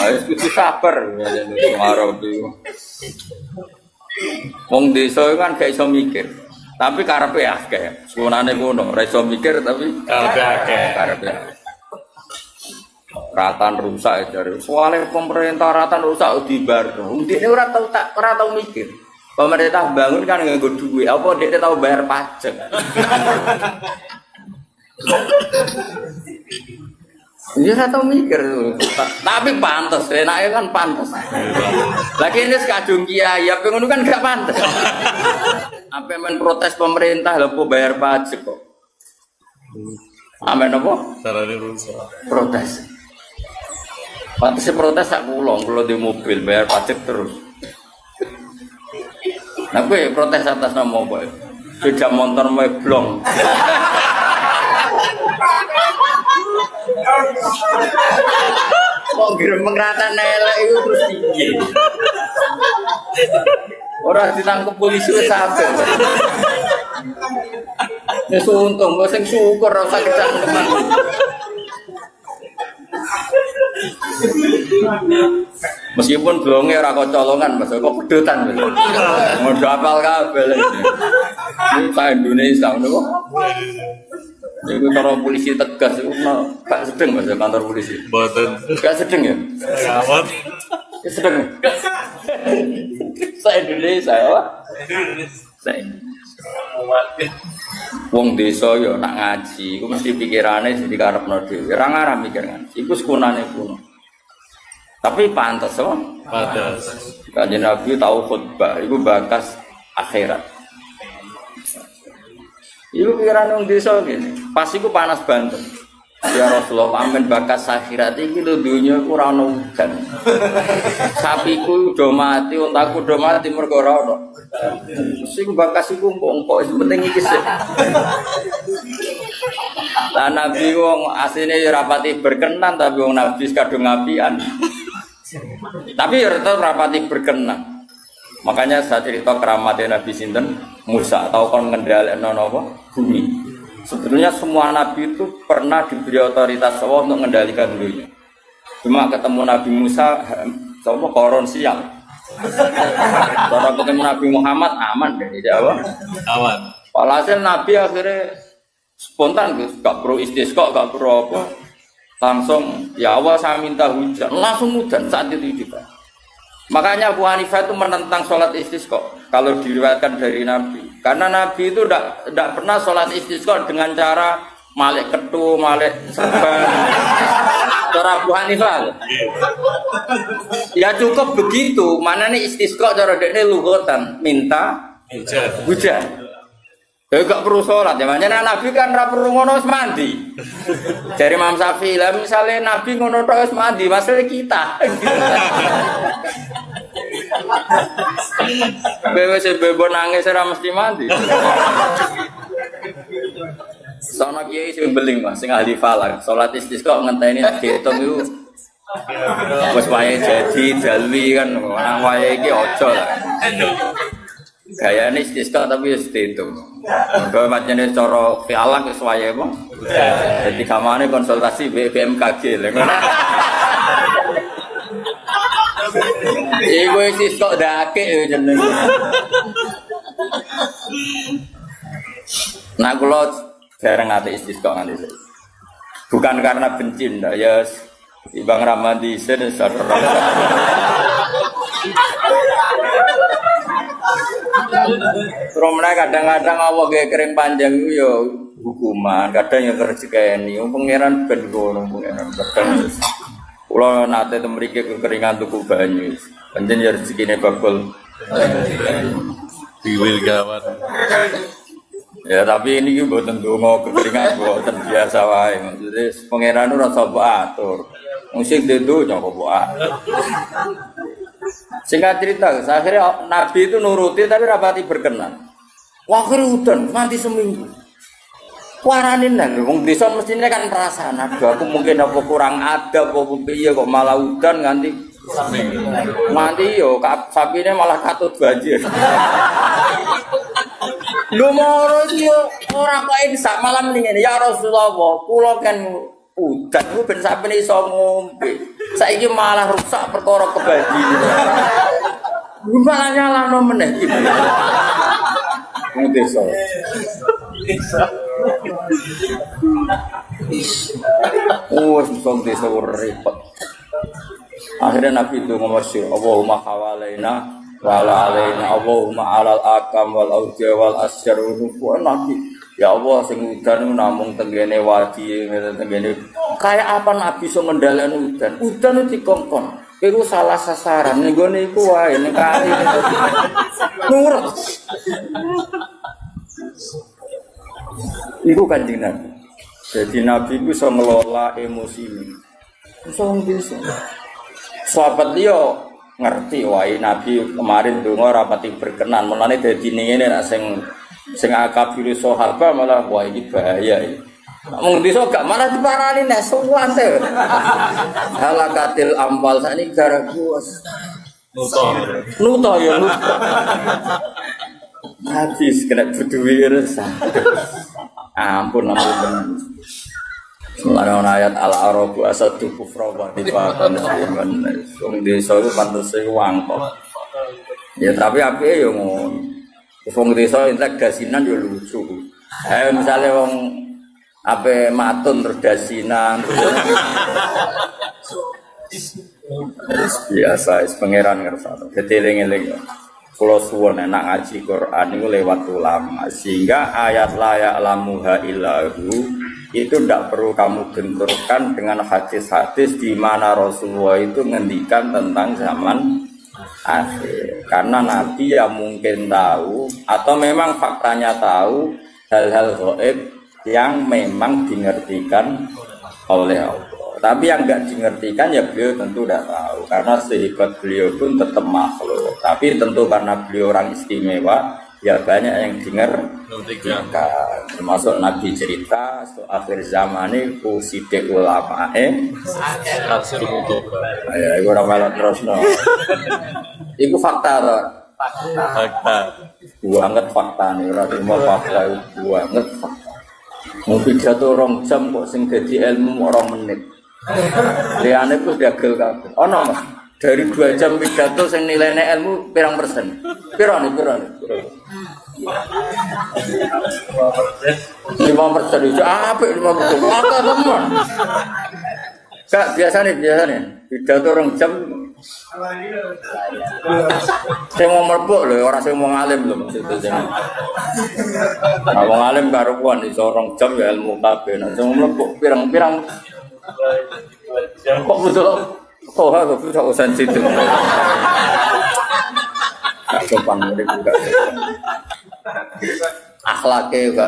Wis kudu sabar wong Arabi. Wong desa kan gak iso mikir. Tapi karepe akeh. Sunane ngono, ora iso mikir tapi karepe akeh. Karepe. Ratan rusak dari soalnya pemerintah ratan rusak dibar. Dia ora tau mikir. Pemerintah bangun kan nganggo duit. Apa dia tahu bayar pajak? Dia ora tau mikir. Tapi pantas, enake kan pantas. Lagi ini sekadung kiai, ya pengen kan gak pantas. Apa men protes pemerintah lho bayar pajak kok. Amen apa? Sarane rusak. Protes. Pantes protes sak kula di mobil bayar pajak terus. Nah gue protes atas nama apa? Sepeda motor meblong. Kok ngirim pengratan elek itu terus tinggi. Orang ditangkap polisi wis sampe. Wis untung, wis sing syukur ora kecangkeman. Meskipun blonge ora kok colongan, Mas, kok pedotan. Mau hafal kabeh. Ini Pak Indonesia ngono kok. Iku cara polisi tegas iku gak sedeng Mas kantor polisi. Mboten. Gak sedeng ya? Sawat. Sedeng. Sa Indonesia ya. Sa wong desa yo nak ngaji, iku mesti pikirane jadi karepno dhewe. Ora ngarah mikir ngaji, iku sekunane kuno. Tapi pantes oh. Pantes. Kanjeng Nabi tahu khutbah, iku bakas akhirat. Iku pikiran wong desa ngene. Pas iku panas banget. Ya Rasulullah, amin bakas akhirat iki lho donya iku ora ono udan. Sapiku udah mati, untaku udah mati mergo ora ono. Sing bakas iku engko penting iki sih. Lah Nabi wong asline ya rapati berkenan tapi wong Nabi kadung ngapian. Tapi ya tetep rapati berkenan. Makanya saya cerita keramatnya Nabi sinten Musa atau kon ngendhalekno napa bumi. Sebetulnya semua nabi itu pernah diberi otoritas Allah untuk mengendalikan dunia. Cuma ketemu Nabi Musa sama koron siang. Kalau ketemu Nabi Muhammad aman dari Jawa. Aman. Walhasil Nabi akhirnya spontan, gak perlu istisqa, gak perlu apa. Langsung ya Allah saya minta hujan, langsung hujan saat itu juga. Makanya Abu Hanifah itu menentang sholat istisqa kalau diriwayatkan dari Nabi. Karena Nabi itu tidak pernah sholat istisqa dengan cara malik ketu, malik serban. Cara Abu Hanifah. Ya cukup begitu. Mana nih istisqa cara dekne lughatan minta hujan. Ya gak perlu sholat. Ya makanya Nabi kan ra perlu ngono wis mandi. Dari Imam Syafi'i lah misalnya Nabi ngono tok wis mandi, masalah kita. Bebo nangis ora mesti mandi. Sono kiai sing beling Mas, sing ahli falak, salat istisqa ngenteni diitung iku wis wayahe jadi dalwi kan, nang wayahe iki aja lah. Gayane istisqa tapi wis diitung. Mergo macane cara falak wis wayahe apa? Jadi kamane konsultasi BMKG lho. Iku wis kok dake jenenge. Nah kula jarang ngate istisqa nganti. Bukan karena benci ndak ya Bang Ramadi sen sadar. Romane kadang-kadang Allah gawe kering panjang iku ya hukuman, kadang ya rezekeni. Pangeran ben ngono pangeran kadang. Kula nate temriki kekeringan tuku banyu. Pancen ya rezekine bakul. Biwil gawat. Ya tapi ini mboten donga kekeringan mboten biasa wae. Maksudnya pangeran ora usah atur. Wong sing donya kok atur. Singkat cerita, akhirnya Nabi itu nuruti tapi rapati berkenan. Wah akhirnya udan, nanti seminggu. Waranin lah, wong desa mestinya kan perasaan. Aduh, aku mungkin apa kurang adab, apa piye kok malah udan nganti seminggu. Nanti yo, sapine malah katut banjir. Lu moro iki ora kok sak malam ning ngene ya Rasulullah, kula kan udan ku ben sapine iso ngombe. Saiki malah rusak perkara kebanjiran. Malah nyalano meneh. Wong desa. Oh, wong desa repot. Akhirnya Nabi itu ngomong Allahumma hawalaina wala alaina Allahumma alal akam wal awja wal asyar wa Nabi. Ya Allah sing udan namung tenggene wadi tenggene kaya apa Nabi iso ngendhaleni udan. Udan itu dikongkon. Iku salah sasaran ning gone iku wae ning kali. Nurut. Iku Kanjeng Nabi. Jadi Nabi itu bisa ngelola emosi ini. Bisa. Sahabat dia ngerti wae Nabi kemarin donga rapati berkenan. Mulane dadi ngene nek sing akabir sahabat malah wah iki bahaya iki. Wong desa gak malah diparani nek suwante. Halakatil ampal sakniki gara kuwas. Nuto ya nuto. Habis kena berduwi resah. Ampun. Sembarang ayat al-arabu asadu kufra wa nifaqan wong desa iku pantese wangkok. Ya tapi apike ya ngono. Wong desa entek dasinan ya lucu. Misale wong ape matun terus dasinan. Biasa pangeran ngersano. Deteling-eling. Kula suwun nek ngaji Quran niku lewat ulama sehingga ayat la ya'lamuha illahu itu tidak perlu kamu benturkan dengan hadis-hadis di mana Rasulullah itu ngendikan tentang zaman akhir. Karena Nabi yang mungkin tahu atau memang faktanya tahu hal-hal gaib yang memang dimengertikan oleh Allah. Tapi yang enggak dimengertikan ya beliau tentu tidak tahu karena sehebat beliau pun tetap makhluk. Tapi tentu karena beliau orang istimewa ya banyak yang dimengertikan. Termasuk Nabi cerita akhir zaman ini kuside ulama Tafsir Mutoba. Ya iku ora malah terusno. Iku fakta to. Fakta. Banget faktane ora cuma fakta banget fakta. Mungkin jatuh 2 jam kok sing dadi ilmu 2 menit. Liane ku dagel kabeh. Ono Mas. Dari 2 jam pidato sing nilainya ilmu pirang persen? Piro nih? 5% itu apa 5%? Maka teman. Kak biasa nih pidato 2 jam. Saya mau merbuk loh, orang saya mau ngalim loh maksudnya. Nah, mau ngalim karuan di 2 jam ya ilmu kabeh. Nah, saya mau merbuk pirang-pirang. Kok betul? Kok aku bisa usan situ. Gak sopan murid juga. Akhlaknya juga.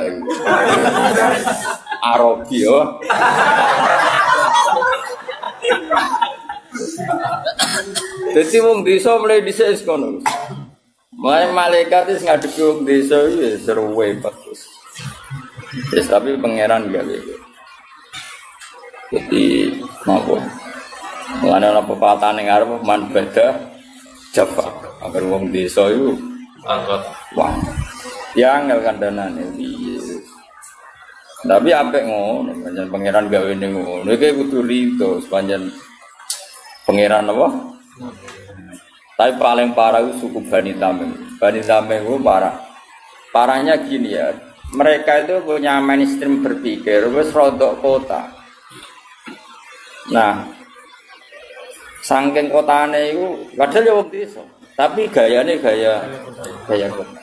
Arabi ya. Jadi wong desa mulai dhisik kono. Mulai malaikat wis ngadepi wong desa iki seru wae bagus. Wis tapi pangeran gawe. Jadi napa? Mulane ana pepatah ning arep man beda Jawa. Agar wong desa iku Angkot. wah. Ya angel kandhanane piye. Tapi apik ngono, pancen pangeran gawe ning ngono. Iki kudu rito sepanjang pangeran apa? Tapi paling parah itu suku Bani Tamim. Bani Tamim itu parah. Parahnya gini ya, mereka itu punya mainstream berpikir, wis rodok kota. Nah, saking kotane itu, padahal ya waktu itu, tapi gayanya gaya kota.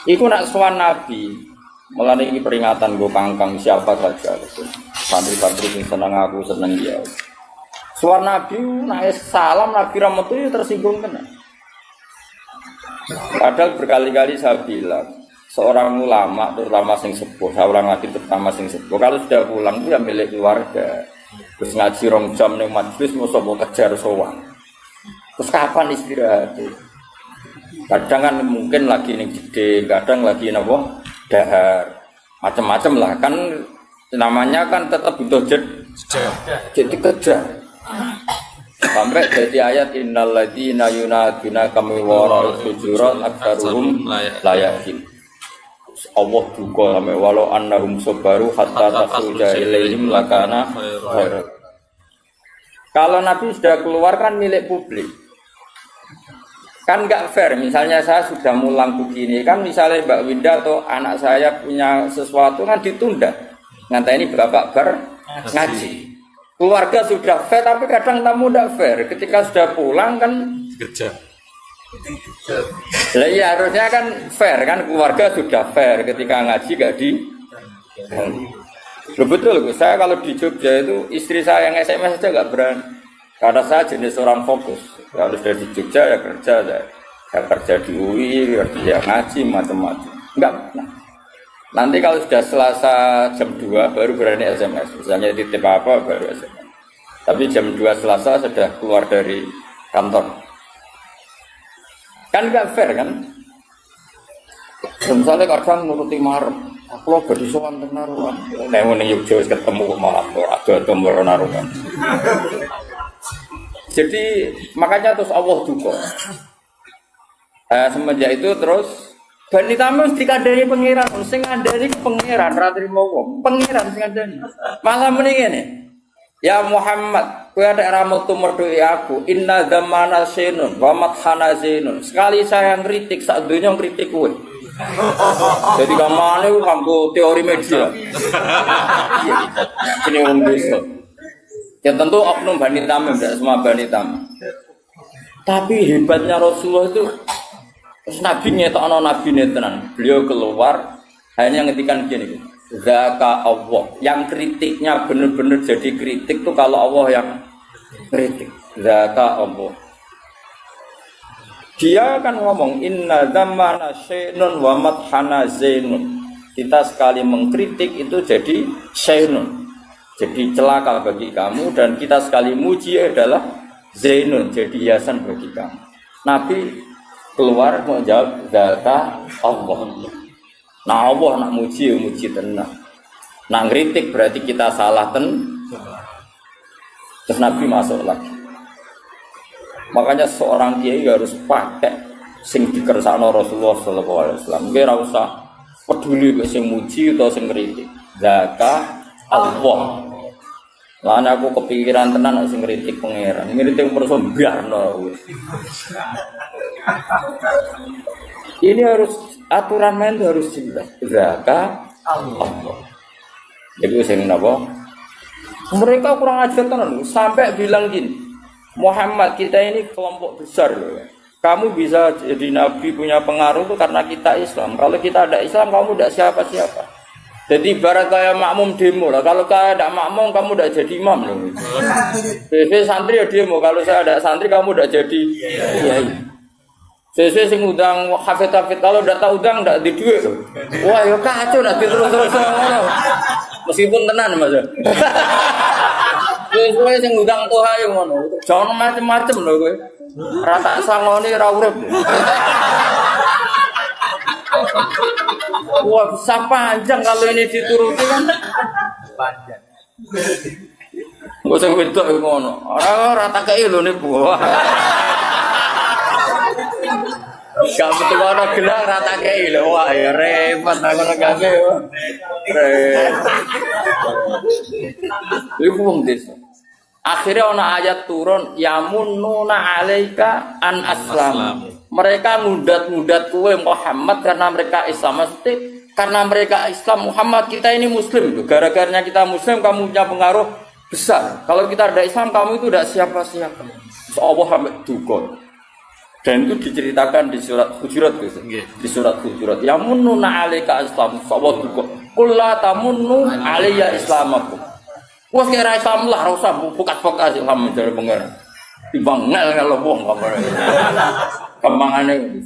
Iku nak sowan Nabi, mulane ini peringatan gue pangkang siapa saja. Santri-santri yang seneng aku seneng dia. Suara Nabi, naik salam Nabi Rahmat itu tersinggung kena. Padahal berkali-kali saya bilang, seorang ulama terutama sing sepuh, seorang lagi terutama sing sepuh, kalau sudah pulang itu ya milik keluarga. Terus ngaji 2 jam ning majelis mosok mau kejar sowan. Terus kapan istirahat? Kadang kan mungkin lagi ning gede, kadang lagi napa dahar. Macam-macam lah kan namanya kan tetap butuh jadi kejar. Sampai jadi ayat innal ladzina yunaduna kami wara'ul hujurat aktsaruhum la yakin. Allah duka sampai walau annahum sabaru hatta takhruja ilaihim lakana khairan. Kalau Nabi sudah keluar kan milik publik. Kan nggak fair, misalnya saya sudah mulang begini, kan misalnya Mbak Winda atau anak saya punya sesuatu kan ditunda. Nganteni berapa bar ngaji. Keluarga sudah fair, tapi kadang tamu tidak fair. Ketika sudah pulang kan Kerja. lah iya harusnya kan fair kan, keluarga sudah fair. Ketika ngaji gak di. Loh, betul, saya kalau di Jogja itu istri saya yang SMS saja nggak berani. Karena saya jenis orang fokus. Kalau sudah di Jogja ya kerja, saya kerja di UI, kerja ngaji macam-macam. Enggak. Nah, nanti kalau sudah Selasa jam 2 baru berani SMS. Misalnya titip apa baru SMS. Tapi jam 2 Selasa sudah keluar dari kantor. Kan enggak fair kan? Misalnya kadang nuruti marem. Aku badi sowan teng Naruman. Nek ning Yogya ketemu malah ora ada Naruman. Jadi makanya terus Allah duka. Semenjak itu terus Bani Tamim dikandani pangeran, sing ngandani pangeran ra trimo wong. Pangeran sing ngandani. Malah muni ngene. Ya Muhammad, kowe ada ramu tumerdui aku. Inna zamana sinun wa mathana zinun. Sekali saya ngritik sak donya ngritik kowe. Jadi kamane nganggo teori media. Ini wong desa. Ya tentu oknum Bani Tamim, tidak semua Bani Tamim. Tapi hebatnya Rasulullah itu, Nabi ngetokno Nabi tenan. Beliau keluar hanya ngetikan gini, Zaka Allah. Yang kritiknya benar-benar jadi kritik itu kalau Allah yang kritik. Zaka Allah. Dia akan ngomong Inna zamana syainun wa madhana zainun. Kita sekali mengkritik itu jadi syainun, jadi celaka bagi kamu, dan kita sekali muji adalah zainun, jadi hiasan bagi kamu. Nabi keluar menjawab Zaka Allah. Nah Allah nak muji ya muji tenang. Nah ngritik berarti kita salah Terus Nabi masuk lagi. Makanya seorang kiai harus pakai sing dikersakno Rasulullah sallallahu alaihi wasallam. Nggih ora usah peduli mek sing muji atau sing ngritik. Zaka Allah. Lah aku kepikiran tenan sing ngritik pangeran. Ngritik perso biarno wis. Ini harus aturan main harus jelas. Zaka Allah. Jadi sing napa? Mereka kurang ajar tenan sampai bilang gini. Muhammad, kita ini kelompok besar loh. Kamu bisa jadi nabi punya pengaruh itu karena kita Islam. Kalau kita ada Islam, kamu tidak siapa-siapa. Jadi ibarat kayak makmum demo lah. Kalau kayak ada makmum, kamu tidak jadi imam loh. Sesuai santri ya demo. Kalau saya ada santri, kamu tidak jadi kiai. Sesuai sing udang hafid-hafid. Kalau tidak tahu udang, tidak di duit. Wah, ya kacau, tidak terus-terus. Meskipun tenan mas. Kowe sing ngundang toha yo ngono. Jangan macem-macem lho kowe. Rata sangone ra urip. Wah, bisa panjang kalau ini dituruti kan. Panjang. Kok sing wedok ngono. Ora takeki lho niku. Gak betul ana gelang ra takeki lho. Wah, ya repot aku negake. Iku wong desa. Akhirnya ana ayat turun yamununa alaika an aslam. Mereka ngudat-ngudat kowe Muhammad karena mereka Islam. Mesti karena mereka Islam Muhammad kita ini muslim. Gara-garanya kita muslim kamu punya pengaruh besar. Kalau kita ada Islam kamu itu tidak siapa-siapa. Allah sampai duka. Dan itu diceritakan di surat Hujurat gitu. Di surat Hujurat yamununa alaika aslam. Allah duka. Qul la tamunnu alayya islamakum. Wes kira Islam lah, ora usah buka-buka Islam dari pengen. Timbang ngel kalau wong kabar. Kembangane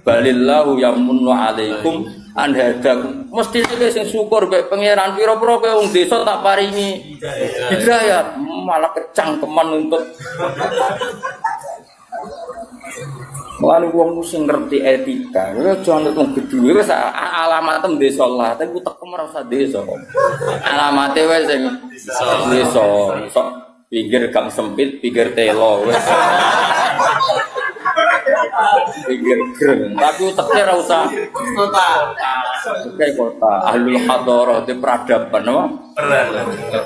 balillahu yamunnu alaikum an hadakum. Mesti sing syukur mek pangeran pira-pira kowe wong desa tak paringi hidayah, malah kecangkeman untuk Mulane wong sing ngerti etika, ya jangan wong gedhe wis alamat tem desa lah, tapi tekem ora usah desa. Alamate wis sing desa, sok pinggir gang sempit, pinggir telo wis. Pinggir greng, tapi uteke ora usah kota. Uteke kota, ahlul hadarah di peradaban apa?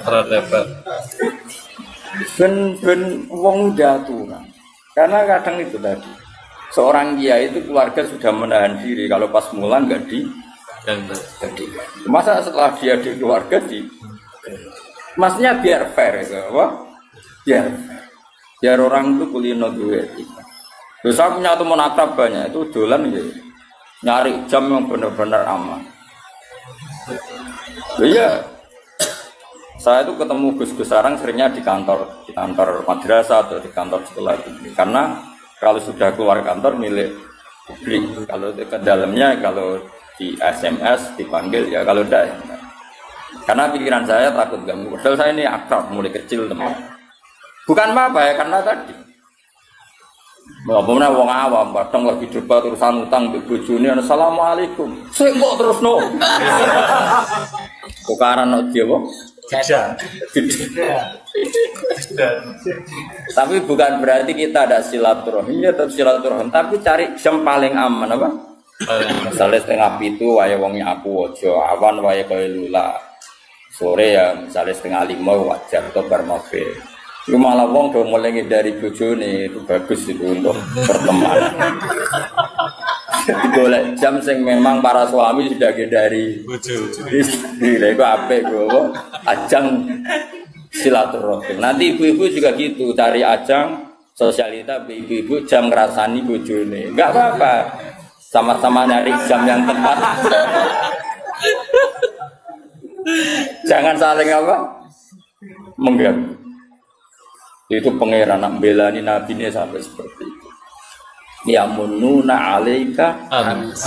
Peradaban. Ben wong udah aturan. Karena kadang itu tadi Seorang kiai itu keluarga sudah menahan diri kalau pas mulang nggak di. Masa setelah dia di keluarga di. Maksudnya biar fair itu apa? Biar orang itu kulino duit. Terus saya punya teman akrab banyak itu dolan gitu. Nyari jam yang benar-benar aman. Iya. Saya itu ketemu Gus Sarang seringnya di kantor madrasah atau di kantor sekolah ini. Karena kalau sudah keluar kantor milik publik, kalau ke dalamnya kalau di SMS dipanggil ya, kalau tidak ya. Karena pikiran saya takut ganggu. Padahal saya ini akrab mulai kecil teman. Bukan apa ya, karena tadi. Bagaimana wong awam, kadang lagi debat urusan utang di bojone, assalamualaikum. Sik kok terus no. Tukaran no dia kok. Tapi bukan berarti kita ada silaturahim, ya tetap silaturahim. Tapi cari jam paling aman apa? Misalnya setengah itu waya wongnya aku ojo, awan waya kaya lula. Sore ya misalnya setengah 5 wajar atau bermafe. Itu malah wong do mulai dari bojone itu bagus itu untuk pertemanan. Boleh jam sing memang para suami sudah dari istri, itu apik kok. Ajang silaturahim. Nanti ibu-ibu juga gitu, cari ajang sosialita ibu-ibu jam ngrasani bojone. Enggak apa-apa. Sama-sama nyari jam yang tepat. Jangan saling apa? Mengganggu. Itu pangeran nak belani nabi ini sampai seperti itu. Ya mununa alaika anas.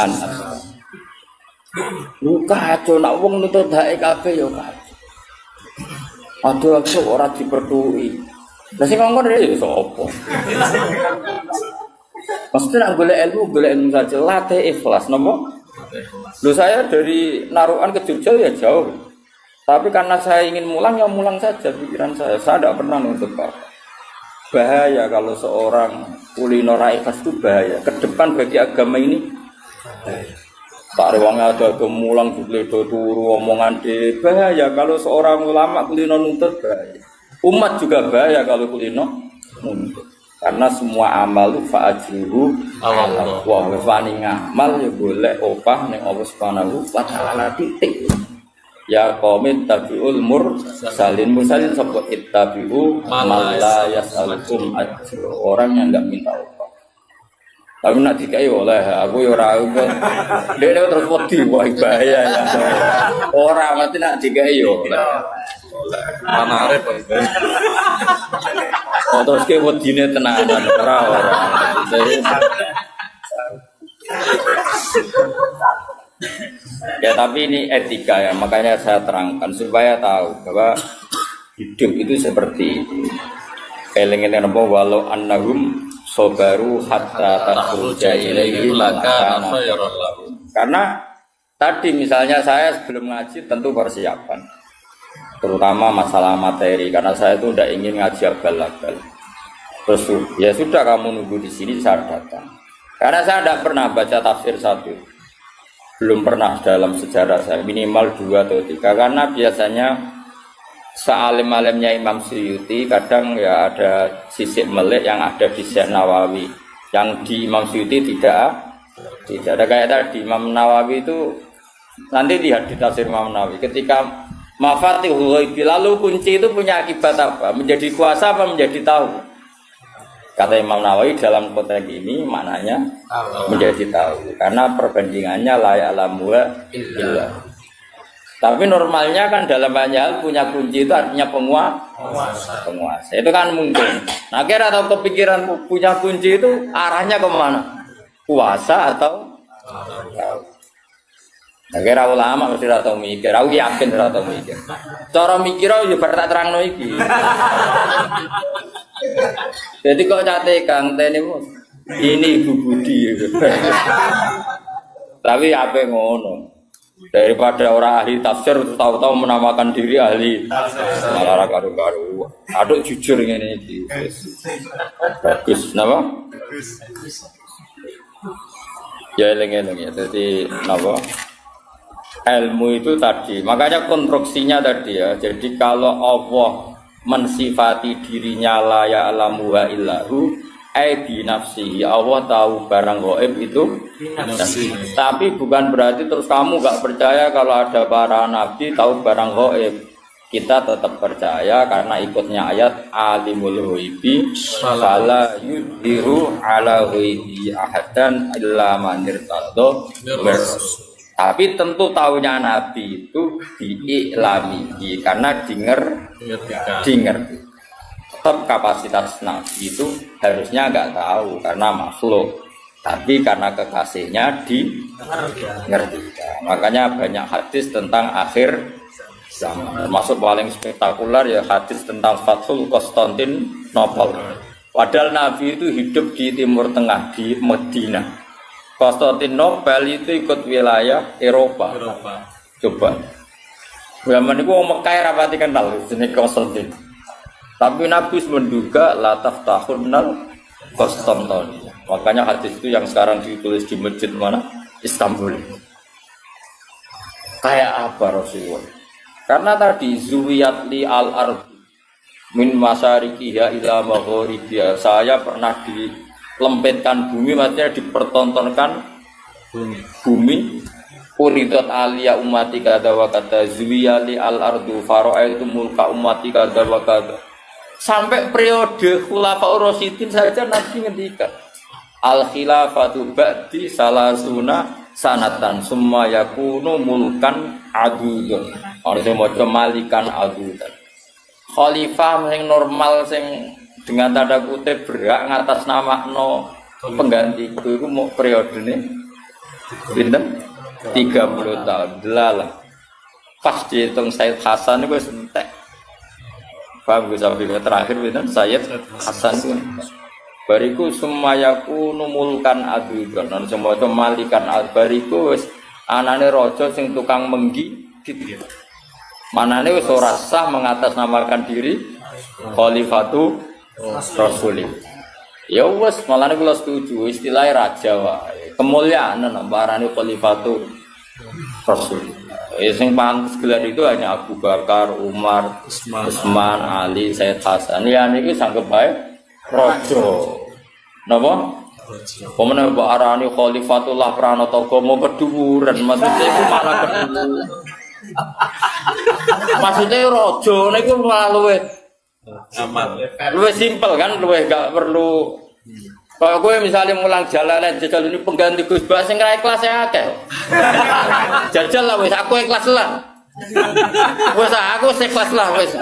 Lu kacau nak wong nutut hae kabeh ya kacau. Aduh aku ora dipertuhi. Lah sing ngongkon ya sapa? Pasti nak golek ilmu saja latih ikhlas napa? Lu saya dari Narukan ke Jogja ya jauh. Tapi karena saya ingin mulang ya mulang saja pikiran saya. Saya tidak pernah nuntut apa. Bahaya kalau seorang kulino ikhlas itu bahaya. Kedepan bagi agama ini tak rewangnya ada kemulang juga turu omongan deh. Bahaya kalau seorang ulama kulino nuntut bahaya. Umat juga bahaya kalau kulino nuntut. Karena semua amal itu fa'ajruhu Allah wa fani ngamal ya boleh opah ning Allah Subhanahu wa taala titik. Ya qaumit tabiul mursalin sapa ittabi'u man la yas'alukum ajra. Orang yang enggak minta upah. Tapi nak dikai oleh aku ya ora dene terus wedi wah bahaya ya. Ora mesti nak dikai yo oleh. Mana arep terus ke wedine tenanan ora. Ya tapi ini etika ya, makanya saya terangkan supaya tahu bahwa hidup itu seperti itu. Eling-eling apa walau annahum sabaru hatta takhruja ilaihi lakana khairan lahum. Karena tadi misalnya saya sebelum ngaji tentu persiapan. Terutama masalah materi karena saya itu tidak ingin ngaji abal-abal. Terus ya sudah kamu nunggu di sini saya datang. Karena saya tidak pernah baca tafsir satu. Belum pernah dalam sejarah saya, minimal 2 atau 3. Karena biasanya sealim-alimnya Imam Suyuti kadang ya ada sisik melek yang ada di Syekh Nawawi. Yang di Imam Suyuti tidak ada. Kayak tadi Imam Nawawi itu nanti lihat di tafsir Imam Nawawi ketika Mafatihul Ghaib, lalu kunci itu punya akibat apa? Menjadi kuasa apa menjadi tahu? Kata Imam Nawawi dalam konteks ini maknanya menjadi tahu. Karena perbandingannya la ya'lamu illa. Tapi normalnya kan dalam banyak hal punya kunci itu artinya penguasa. Itu kan mungkin. Nah kira atau kepikiran punya kunci itu arahnya kemana? Kuasa atau tahu? Nah kira ulama mesti tahu mikir. Aku yakin tahu mikir. Cara mikir aku juga tak terangno iki. Jadi kok cate Kang Teni ini Ibu Budi. Tapi apa ngono? Daripada orang ahli tafsir tahu-tahu menamakan diri ahli malah karu-karu. Aduk jujur ngene iki. Bagus, napa? Ya eling-eling ya. Jadi napa? Ilmu itu tadi. Makanya konstruksinya tadi ya. Jadi kalau Allah mensifati dirinya la ya'lamu wa illahu bi nafsihi. Allah tahu barang gaib itu nafsi. Tapi bukan berarti terus kamu enggak percaya kalau ada para nabi tahu barang gaib. Kita tetap percaya karena ikutnya ayat alimul ghaibi fala yudhiru ala ghaibi ahadan illa man irtadha. Tapi tentu tahunya nabi itu diiklami karena dinger. Tetap kapasitas nabi itu harusnya nggak tahu karena makhluk, tapi karena kekasihnya ngerti. Makanya banyak hadis tentang akhir zaman, termasuk paling spektakuler ya hadis tentang Fathul Konstantinopel. Padahal nabi itu hidup di Timur Tengah di Medina. Konstantinopel itu ikut wilayah Eropa. Coba zaman itu Mekah rapati kenal jenis Konstantin. Tapi Nabi menduga lataf tahunnal Konstantin. Makanya hadis itu yang sekarang ditulis di masjid mana? Istanbul. Kayak apa Rasulullah? Karena tadi zuwiyat li al-ard min masyariqiha ila magharibiha. Saya pernah dilempitkan bumi, maksudnya dipertontonkan bumi. Uridat aliya ummati kada wa kada zuwiyali al-ardu fara'aitu mulka ummati kada wa kada. Sampai periode Khulafaur Rasyidin saja Nabi ngendikan al-khilafatu ba'di salasuna sanatan summa yakunu mulkan adudun. Harusnya maca malikan adudan. Khalifah sing normal sing dengan tanda kutip berhak ngatas namakno penggantiku iku mau periodene pinten 30 tahun. Delalah. Pas dihitung Said Hasan itu entek. Paham gue sampai terakhir benar Sayyid Hasan itu bariku semayaku numulkan adugan dan semua itu malikan bariku anane rojo sing tukang menggi gitu manane wis ora sah mengatasnamakan diri khalifatu rasulillah ya wis malane kula setuju istilah raja wae kemuliaan nambarane khalifatu rasulillah. Yang pantas gelar itu hanya Abu Bakar, Umar, Utsman, Ali, Said Hasan. Ya niki sanggep bae raja. Napa? Pemene mbok arani Khalifatullah Pranata mau keduren, maksudnya iku malah keduren. Maksudnya raja niku malah luwih aman. Luwih simpel kan, luwih gak perlu. Kalau gue misalnya mulang jalanan jajal ini pengganti Gus Bas sing ra ikhlas ya akeh. Jajal lah wis aku ikhlas lah. Wis aku ikhlas lah wis.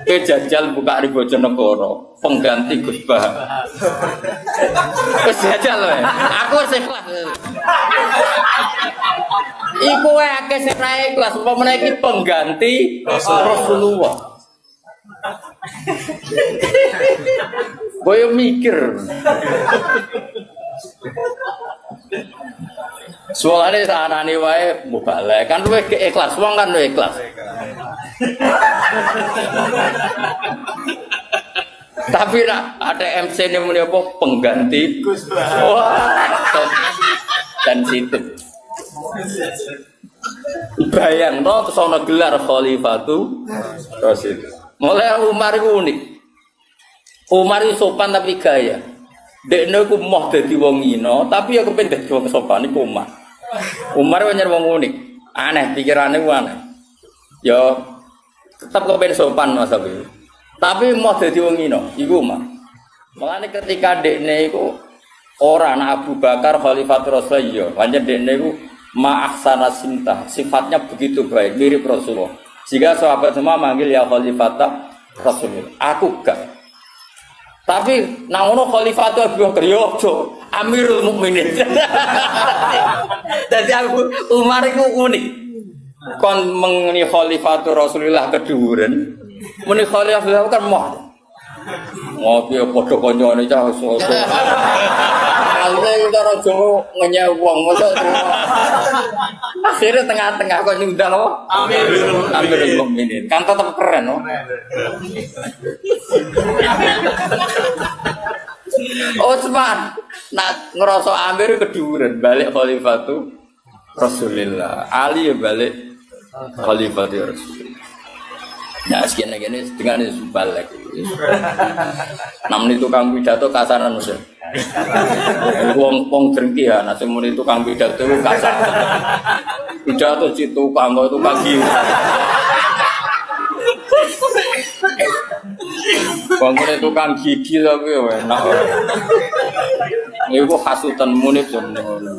Ke jajal buka di Bojonegoro pengganti Gus Bas. Wis jajal wae. Aku ikhlas. Iku wae akeh sing ra ikhlas umpamane iki pengganti Rasulullah. Boyo mikir. Soalnya saranane wae mubalek kan luwih ikhlas wong kan luwih ikhlas. Tapi nak ada MC ini muni apa pengganti sensitif. Bayang no kesana gelar khalifatu Rasul. Mulai Umar itu unik. Umar itu sopan tapi gaya. Dekne ku moh dadi wong ino, tapi ya kepen dadi wong sopan iku Umar. Umar pancen wong unik. Aneh pikirane ku aneh. Ya tetap kepen sopan Mas Abi. Tapi moh dadi wong ino iku Umar. Mulane ketika dekne iku ora anak Abu Bakar Khalifatur Rasulullah, pancen dekne iku ma'ahsana sinta, sifatnya begitu baik mirip Rasulullah. Jika sahabat semua manggil ya Khalifatah Rasulullah, aku gak. Tapi nang ngono Khalifatah Abu Bakar yo Amirul Mukminin. Dadi aku Umar iku unik. Kon mengni Khalifatah Rasulullah keduren, muni Khalifah kan moh. Ngopi padha kancane cah soso. Alne karo Jawa ngenyek wong mosok. Akhirnya tengah-tengah kok nyundang apa? Amirul Mukminin. Kan tetep keren, no. Utsman nak ngerasa Amir keduren balik Khalifatu Rasulullah. Ali ya balik Khalifatu Rasulullah. Nah, sekian gini dengan itu balik. Namun itu tukang pidato kasaran Mas. Wong drengki ya, nah semua itu tukang pidato kasar. Pidato situ kamu itu kaki. Wong itu tukang gigi tapi enak. Iku hasutan munib sebenarnya.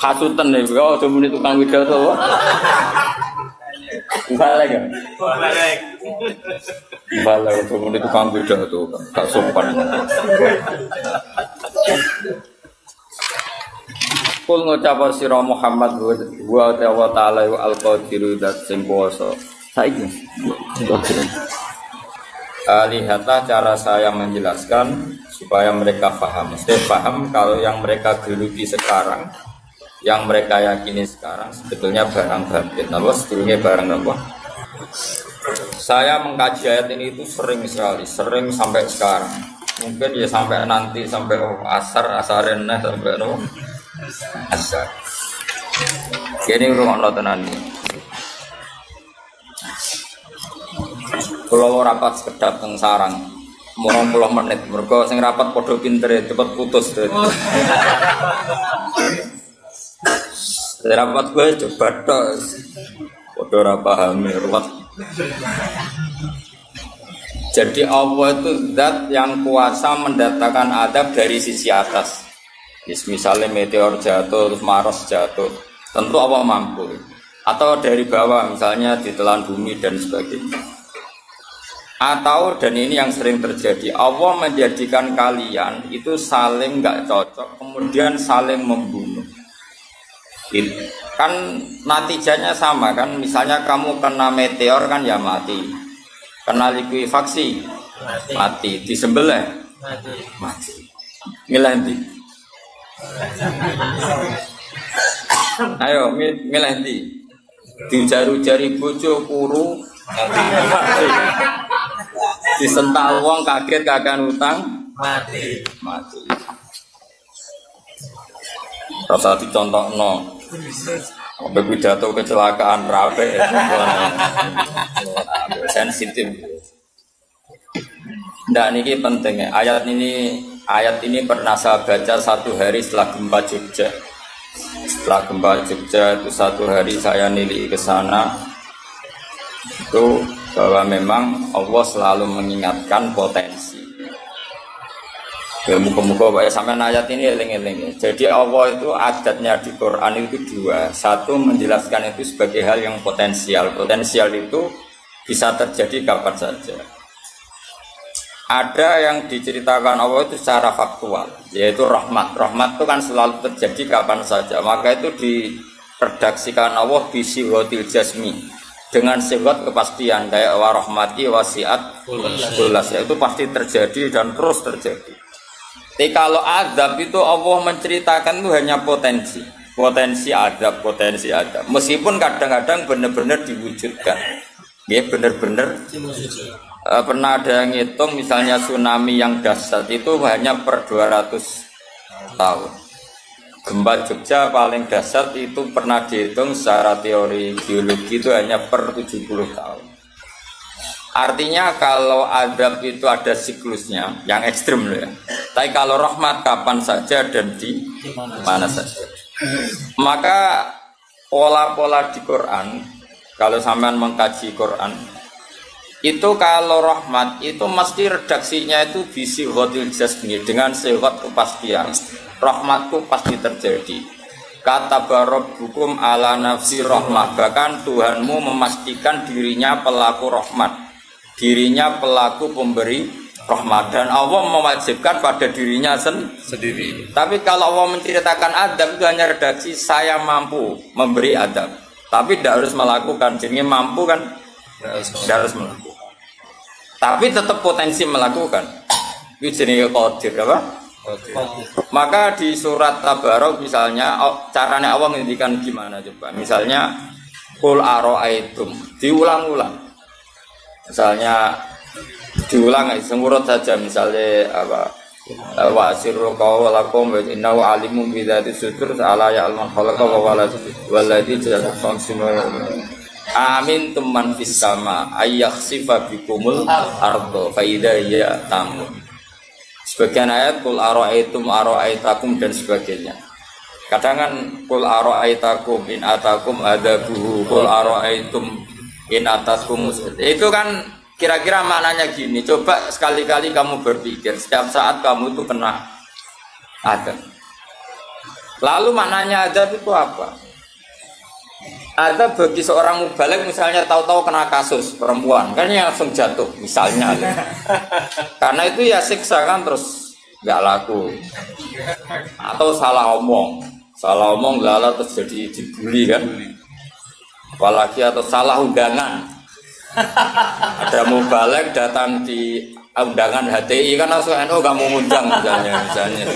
Hasutan nih, kalau sebenarnya tukang pidato. Balik kan? Balik kemudian tukang pidato gak sopan. Kul ngucap sira Muhammad wa ta'ala al-qadiru dat sing kuwasa. Saiki. Lihatlah cara saya menjelaskan supaya mereka paham. Mesti paham kalau yang mereka geluti sekarang, yang mereka yakini sekarang sebetulnya barang batin. Apa sebetulnya barang apa? Saya mengkaji ayat ini itu sering sekali, sering sampai sekarang. Mungkin ya sampai nanti sampai asarin sampai asar. Ini rumah tenan ini. Kalau rapat sekedap teng sarang, 30 menit. Mergo sing rapat padha pintere cepet putus. Rapat gue coba tos. Padha ora paham ruwet. Jadi Allah itu zat yang kuasa mendatangkan adab dari sisi atas. Misalnya meteor jatuh, terus Mars jatuh, tentu Allah mampu. Atau dari bawah, misalnya ditelan bumi dan sebagainya. Atau, dan ini yang sering terjadi, Allah menjadikan kalian itu saling nggak cocok, kemudian saling membunuh. Kan natijanya sama kan, misalnya kamu kena meteor kan ya mati, kena likuifaksi mati, disembelih mati. Milih ndi? Ayo milih ndi? Dijaru-jari bojo kuru mati. Disental wong kaget kakak utang mati. Rasa dicontohno. Sampai pidato kecelakaan rape sensitif. Nah ini pentingnya ayat ini pernah saya baca satu hari setelah gempa Jogja. Setelah gempa Jogja itu satu hari saya nilai ke sana itu bahwa memang Allah selalu mengingatkan potensi. Muka-muka Pak sampai ayat ini eling-eling. Jadi Allah itu adatnya di Quran itu dua. Satu menjelaskan itu sebagai hal yang potensial. Potensial itu bisa terjadi kapan saja. Ada yang diceritakan Allah itu secara faktual, yaitu rahmat. Rahmat itu kan selalu terjadi kapan saja. Maka itu diredaksikan Allah bisiwatil jasmi dengan sifat kepastian kayak warahmati wasiat kulas, itu pasti terjadi dan terus terjadi. Tapi kalau azab itu Allah menceritakan itu hanya potensi adab. Meskipun kadang-kadang benar-benar diwujudkan, ya benar-benar. Pernah ada yang ngitung misalnya tsunami yang dahsyat itu hanya per 200 tahun. Gempa Jogja paling dahsyat itu pernah dihitung secara teori geologi itu hanya per 70 tahun. Artinya kalau adab itu ada siklusnya yang ekstrim loh ya. Tapi kalau rahmat kapan saja dan di mana saja. Maka pola-pola di Quran, kalau sampean mengkaji Quran, itu kalau rahmat itu mesti redaksinya itu bisi hotil jasmi dengan sifat kepastian. Rahmatku pasti terjadi. Kata barok hukum ala nafsi rahmah. Bahkan Tuhanmu memastikan dirinya pelaku rahmat, dirinya pelaku pemberi rahmat, dan Allah mewajibkan pada dirinya sendiri. Tapi kalau Allah menceritakan adab itu hanya redaksi saya mampu memberi adab, tapi tidak harus melakukan. Jadi mampu kan tidak harus melakukan, tapi tetap potensi melakukan. Itu jenis qadir apa? Maka di surat Tabarok misalnya caranya Allah menghentikan gimana coba? Misalnya qul aro'aitum, diulang-ulang. Misalnya diulang sengurut saja, misalnya apa? Wa sirru qawlakum wa innahu alimun bi dzati sudur ala ya'lamu khalaqa wa walati jalal samsima. Amin tuman fis sama ayakhsifa bikumul ardo fa idza hiya tamun. Sebagian ayat kul aro'aitakum dan sebagainya. Kadang kan kul aro'aitakum in atakum adabuhu kul aro'aitum in atakum. Itu kan kira-kira maknanya gini. Coba sekali-kali kamu berpikir setiap saat kamu itu kena adab. Lalu maknanya adab itu apa? Ada bagi seorang mubalek misalnya tahu-tahu kena kasus perempuan kan yang langsung jatuh misalnya karena itu ya siksa kan terus nggak laku atau salah omong lala terus jadi dibully kan apalagi atau salah undangan ada mubalek datang di undangan HTI kan langsung NU nggak mau ngundang misalnya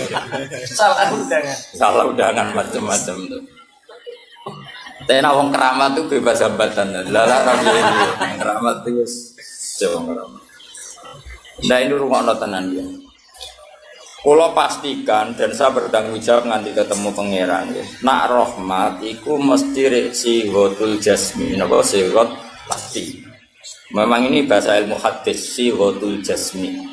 salah undangan macam-macam tuh. Tena wong keramat itu bebas hambatan. Lala rabi ini keramat itu jauh keramat. Nah ini rumah tenan dia. Kalau pastikan dan saya bertanggung jawab nanti ketemu pangeran ya. Nak rahmat iku mesti sighatul jasmi. Napa sighat pasti. Memang ini bahasa ilmu hadis sighatul jasmi.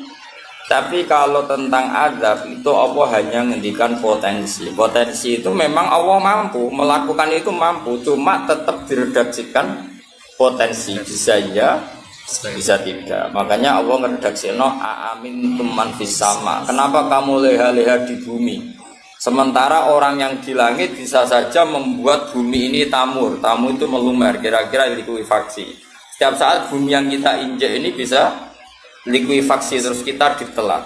Tapi kalau tentang azab itu Allah hanya ngendikan potensi. Potensi itu memang Allah mampu melakukan itu mampu, cuma tetap diredaksikan potensi bisa ya, bisa tidak. Makanya Allah ngeredaksino amin tuman fis sama. Kenapa kamu leha-leha di bumi? Sementara orang yang di langit bisa saja membuat bumi ini tamur. Tamur itu melumer, kira-kira likuifaksi. Setiap saat bumi yang kita injek ini bisa likuifaksi terus kita ditelan.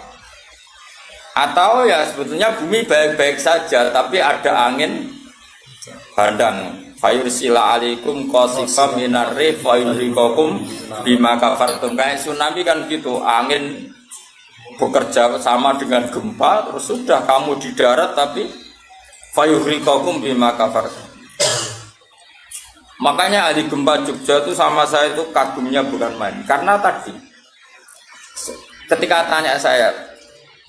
Atau ya sebetulnya bumi baik-baik saja tapi ada angin bandang. Fayursila alaikum qasifam minar rih fayurikakum bima kafartum. Kayak tsunami kan gitu, angin bekerja sama dengan gempa terus sudah kamu di darat tapi fayurikakum bima kafartum. Makanya ahli gempa Jogja itu sama saya itu kagumnya bukan main. Karena tadi ketika tanya saya,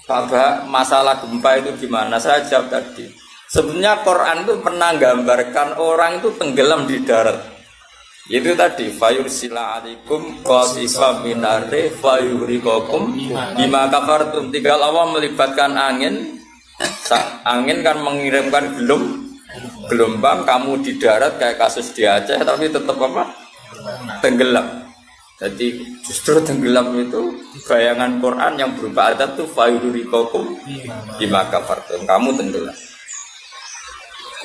Pak, masalah gempa itu gimana? Saya jawab tadi. Sebenarnya Quran itu pernah gambarkan orang itu tenggelam di darat. Itu tadi, fayursila alaikum qasifam minarri fayurikakum bima kafartum. Tinggal Allah melibatkan angin. Angin kan mengirimkan gelombang, kamu di darat kayak kasus di Aceh tapi tetap apa? Tenggelam. Jadi justru tenggelam itu bayangan Quran yang berupa adab itu fayurikakum bima kafartum, kamu tenggelam.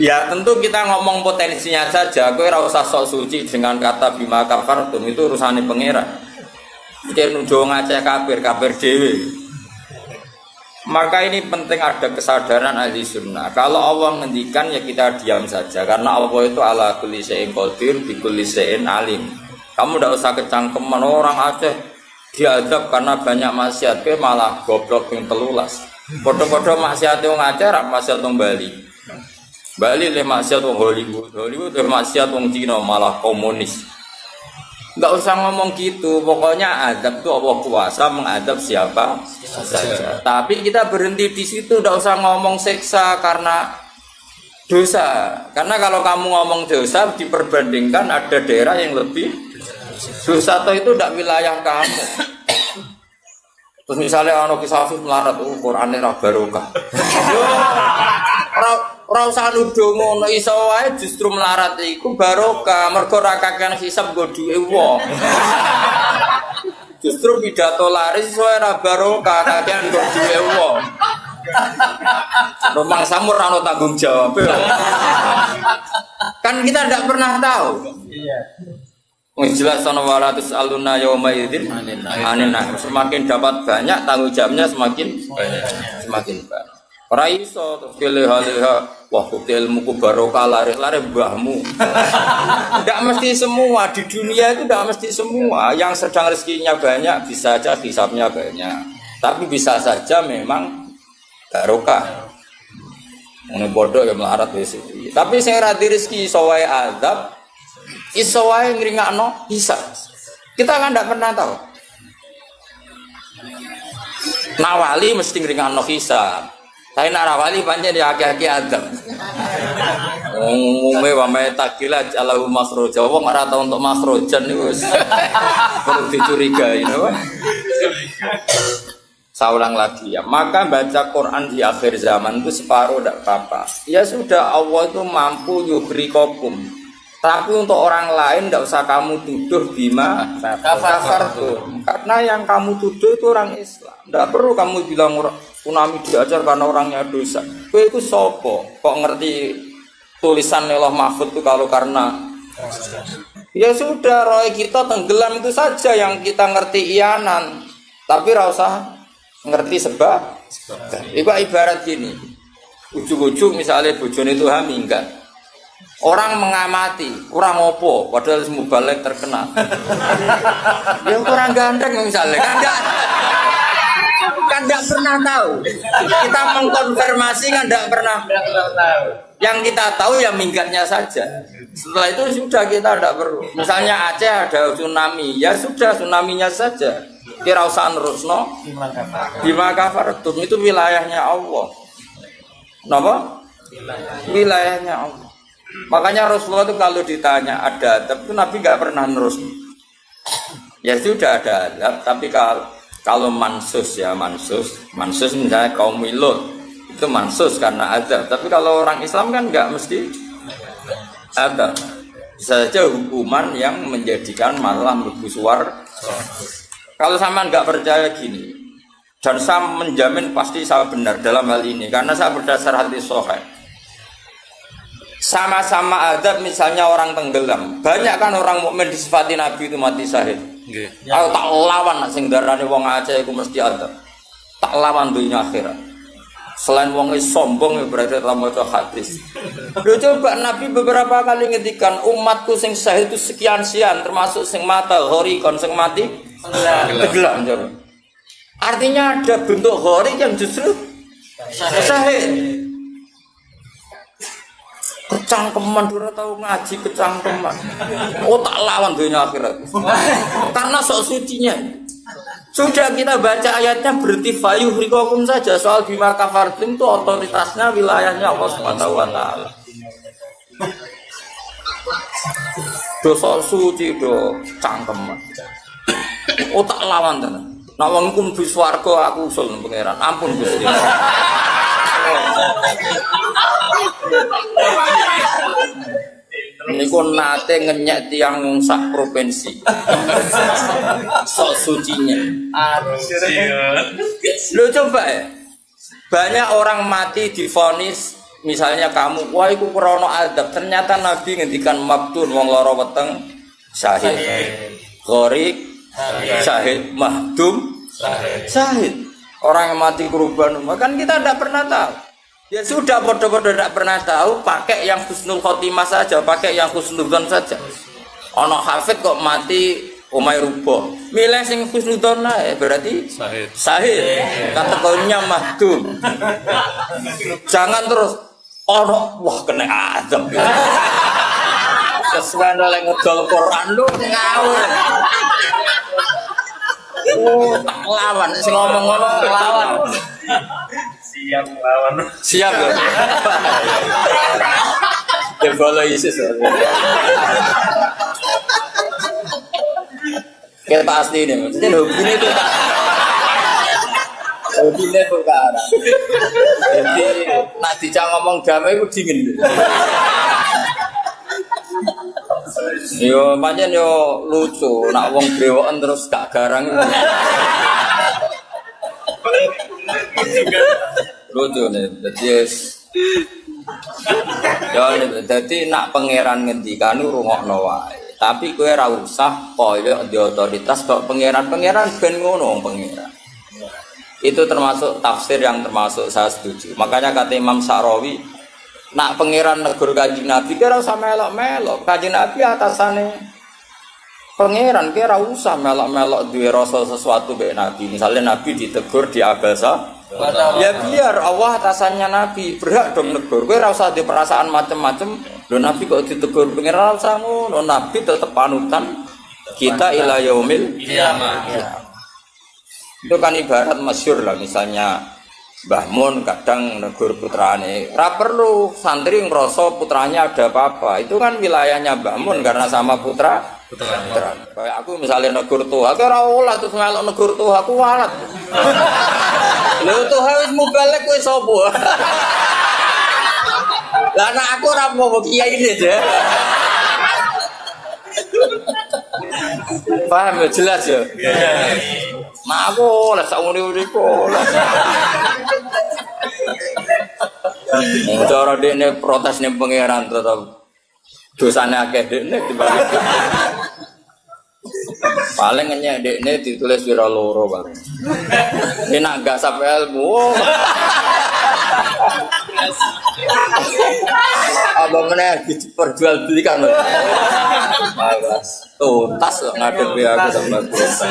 Ya tentu kita ngomong potensinya saja, kowe ora usah sok suci dengan kata bima kafartum, itu urusane pangeran. Iki nuduh ngaceh kafir dhewe. Maka ini penting ada kesadaran ahli sunnah. Kalau Allah ngendikan ya kita diam saja karena Allah itu ala kulli syai'in qadir bi kulli syai'in alim. Kamu tidak usah kecangkeman orang Aceh diadab karena banyak maksiat, ke malah goblok yang telulas. Foto-foto maksiat yang Aceh, rak maksiat yang Bali. Bali le maksiat yang Hollywood le maksiat yang Cina malah komunis. Tidak usah ngomong gitu. Pokoknya adab itu Allah kuasa mengadab siapa saja. Tapi kita berhenti di situ, tidak usah ngomong seksa karena dosa. Karena kalau kamu ngomong dosa diperbandingkan ada daerah yang lebih dosa itu tidak wilayah kamu. Terus misalnya ono kisah melarat, Qur'ane ra barokah. Yo ora usah nuduh ngono, iso wae justru melarat iku barokah, mergo ra kakean hisab nggo dhuwit wong. Justru pidato laris iso ora barokah, kakean nggo dhuwit wong. Romang samur ra ono tanggung jawab. Kan kita tidak pernah tahu. Iya. Jelas sono walatus aluna yauma idzin anin. Semakin dapat banyak tanggung jawabnya semakin banyak. Ora iso terus leha-leha wah ilmuku barokah lari-lari mbahmu. Enggak mesti semua di dunia itu enggak mesti semua. Yang sedang rezekinya banyak bisa saja hisabnya banyak. Tapi bisa saja memang barokah. Ngono bodoh ya melarat wis. Tapi sing ra rezeki iso wae azab iso wae ngringakno hisab. Kita kan tidak pernah tahu. Nawali mesti ngringakno hisab. Tapi nak wali pancen ya aki-aki adab. Umume wa may takila jalahu makhraja. Wong ora tau untuk makhrajan niku wis perlu dicurigai napa. Saya ulang lagi ya, maka baca Quran di akhir zaman itu separuh tidak apa-apa. Ya sudah, Allah itu mampu yuhrikokum. Tapi untuk orang lain tidak usah kamu tuduh bima kafar tuh. Karena yang kamu tuduh itu orang Islam. Tidak perlu kamu bilang tsunami diajar karena orangnya dosa. Itu sopo. Kok ngerti tulisan Allah Mahfud itu kalau karena ya sudah, roh kita tenggelam itu saja yang kita ngerti iyanan. Tapi rasa ngerti sebab. Itu ibarat gini. Ujung-ujung misalnya bojone itu haminggan. Orang mengamati, orang opo, padahal semua balik terkenal. Yang kurang ganteng misalnya, kan tidak pernah tahu. Kita mengkonfirmasi kan tidak pernah tahu. Yang kita tahu ya minggatnya saja. Setelah itu sudah kita tidak perlu. Misalnya Aceh ada tsunami, ya sudah tsunaminya saja. Kira usah nerusno bima kafartum, itu wilayahnya Allah. Kenapa? Wilayahnya Allah. Makanya Rasulullah itu kalau ditanya ada adab itu Nabi nggak pernah nerus. Ya sudah ada adab, tapi kalau mansus ya mansus misalnya kaum Lut itu mansus karena adab. Tapi kalau orang Islam kan nggak mesti adab. Bisa saja hukuman yang menjadikan malah mlebu suar. Kalau sama nggak percaya gini, dan saya menjamin pasti saya benar dalam hal ini karena saya berdasar hadis sahih. Sama-sama adab misalnya orang tenggelam. Banyak kan orang mukmin disifati Nabi itu mati syahid. Kalau tak lawan sing darane wong Aceh iku mesti adab. Tak lawan dunia akhirat. Selain wong sombong berarti telah maca hadis. Lho coba Nabi beberapa kali ngendikan umatku sing syahid itu sekian-sekian termasuk sing mata hori kon sing mati tenggelam. Artinya ada bentuk hori yang justru syahid. Kecangkeman ora tahu ngaji kecangkeman. Oh tak lawan dunia akhirat. Karena sok sucinya. Sudah kita baca ayatnya berhenti fayuh rikokum saja. Soal bima kafartum itu otoritasnya wilayahnya Allah Subhanahu wa taala. Dosa suci do cangkeman. Oh tak lawan tenan. Nek wong iku mlebu swarga aku usul nang pangeran. Ampun Gusti. Niku nate ngenyek tiang sak provinsi. Sok sucinya. Lo coba ya. Banyak orang mati divonis misalnya kamu, wah iku krana adab. Ternyata Nabi ngendikan mabtun wong lara weteng syahid. Gharik syahid, mahdum syahid. Orang yang mati korban, kan kita tidak pernah tahu. Ya sudah, bodoh-bodoh tidak pernah tahu. Pakai yang husnul khotimah saja, pakai yang husnudzon saja. Ono hafid kok mati umay rubo. Milih sing husnudzon lah, berarti sahih. Kategorinya mahdum. Jangan terus ono wah kena azab. Kesuwen oleh ngedol Quran lu ngawur. Oh, tak lawan, sing ngomong-ngomong lawan. Siap lawan. Siap ya. Ya boleh Yesus. Kita pasti ini, maksudnya hobinya itu kan. Hobinya itu kan. Jadi nak dicak ngomong damai itu dingin. Yo pancen yo lucu, nak wong brewoken terus gak garang. Lucu nih, jadi nak pangeran ngendikan rungokno wae. Tapi kowe ora usah koyo di otoritas kok pangeran ben ngono pangeran. Itu termasuk tafsir yang termasuk saya setuju. Makanya kata Imam Sa'rawi, nak pangeran negur Kanjeng Nabi kira usah melok-melok. Kanjeng Nabi atasane pangeran kira usah melok-melok duwe rasa sesuatu mbek Nabi. Misalnya Nabi ditegur di Abasa, ya biar Allah atasannya Nabi, berhak dong negur. Kowe ora usah di perasaan macam-macam. Lho Nabi kok ditegur pangeran ora usah ngono. Nabi tetep panutan kita ila yaumil kiamah. Itu kan ibarat masyhur lah, misalnya Mbah Mun kadang negur putrane. Ora perlu santri ngrasa putranya ada apa-apa. Itu kan wilayahnya Mbah Mun karena sama putra. Kayak aku misalnya negur tuha, aku ora oleh terus ngelok negur tuha, aku walat. Lho tuha wis mubalek kowe sapa? Lah nek aku ora mau kiai ini aja. Paham ya jelas ya? Nah aku oleh sak ngene-ngene cara dekne protes ning pangeran tetep dosane akeh dekne dibalik. Paling nyek dekne ditulis pira loro paling. Enak gak sampe ilmu. Apa meneh diperjualbelikan. Tuntas kok ngadepi aku sama dosa.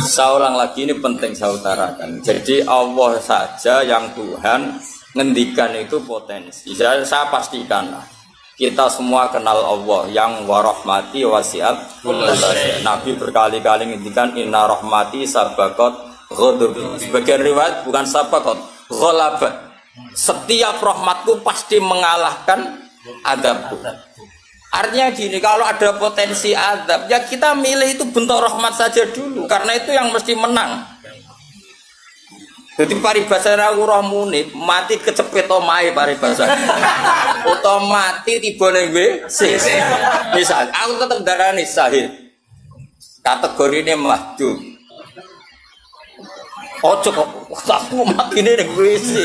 Saya ulang lagi, ini penting saya utarakan. Jadi Allah saja yang Tuhan ngendikan itu potensi. Saya pastikan kita semua kenal Allah yang warahmati wasiat. Nabi berkali-kali ngendikan inna rahmati sabaqat ghadab. Sebagian riwayat bukan sabaqat, ghalabat. Setiap rahmatku pasti mengalahkan adabku. Artinya gini, kalau ada potensi azab, ya kita milih itu bentuk rahmat saja dulu, karena itu yang mesti menang. Jadi paribasa roh munib, mati kecepet omahe paribasa. Utawa mati tiba ning WC. Misal, aku tetap darani syahid. Kategorine mahjub. Ojo kok aku mati ning WC.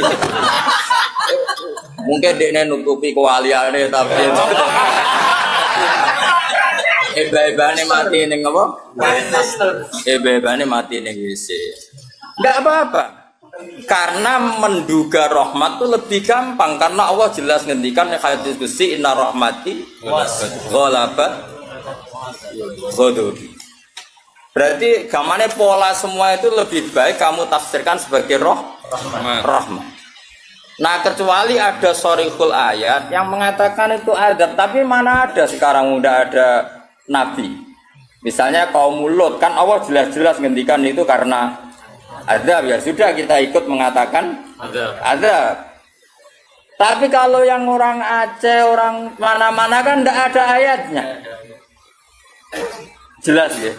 Mungkin dekne nutupi kewaliane tapi Eba-ebane mati ning apa? Eba-ebane mati ning WC. Enggak apa-apa. Karena menduga rahmat itu lebih gampang karena Allah jelas ngendikan hadis qudsi inna rahmati ghalabat ghadabi. Berarti gamane pola semua itu lebih baik kamu tafsirkan sebagai rahmat. Nah kecuali ada shorihul ayat yang mengatakan itu azab, tapi mana ada sekarang udah ada nabi. Misalnya kaum Lut kan Allah jelas-jelas ngendikan itu karena azab, ya sudah kita ikut mengatakan azab. Tapi kalau yang orang Aceh, orang mana-mana kan tidak ada ayatnya. Jelas ya?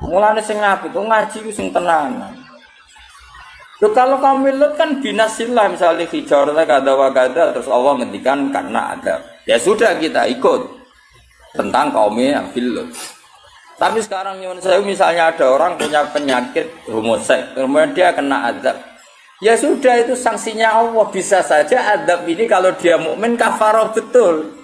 Mulane sing apik itu ngaji ku sing tenanan. Loh, kalau kaum Lut kan binasillah misalnya hijarah kada wa kada terus Allah ngendikan karena azab. Ya sudah kita ikut tentang kaumnya Lut. Tapi sekarang saya misalnya ada orang punya penyakit homoseks, kemudian dia kena azab. Ya sudah itu sanksinya Allah, bisa saja azab ini kalau dia mukmin kafarah betul.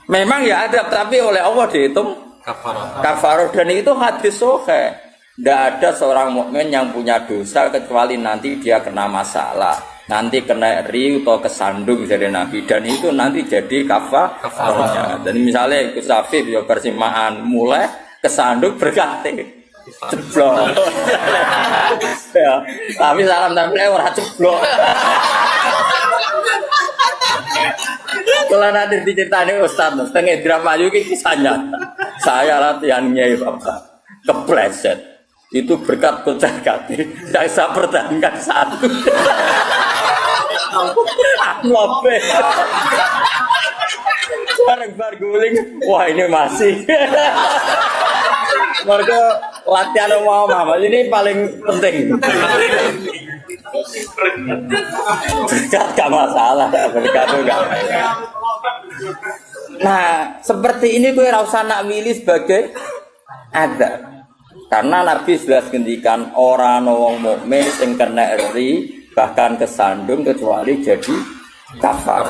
Memang ya azab tapi oleh Allah dihitung kafarah dan itu hadis sahih. Tidak ada seorang mukmin yang punya dosa kecuali nanti dia kena masalah, nanti kena riu atau kesandung dari Nabi dan itu nanti jadi kafarahnya. Dan misalnya ikut safif ya persimaan mulai kesandung berganti ceblok. Ya, tapi salam tempel ora ceblok. Kalau nanti diceritani Ustaz, setengah drama juga kisahnya. Saya latihan nyai bapak kepleset. Itu berkat kocak-kati yang saya pertahankan satu. Lope. Bareng-bareng guling, wah ini masih. Mereka latihan mau mama ini paling penting. Berkat gak masalah, berkat enggak. Nah, seperti ini gue rasa nak milih sebagai azab. Karena Nabi jelas ngendikan orang wong mukmin sing kena eri bahkan kesandung kecuali jadi kafar.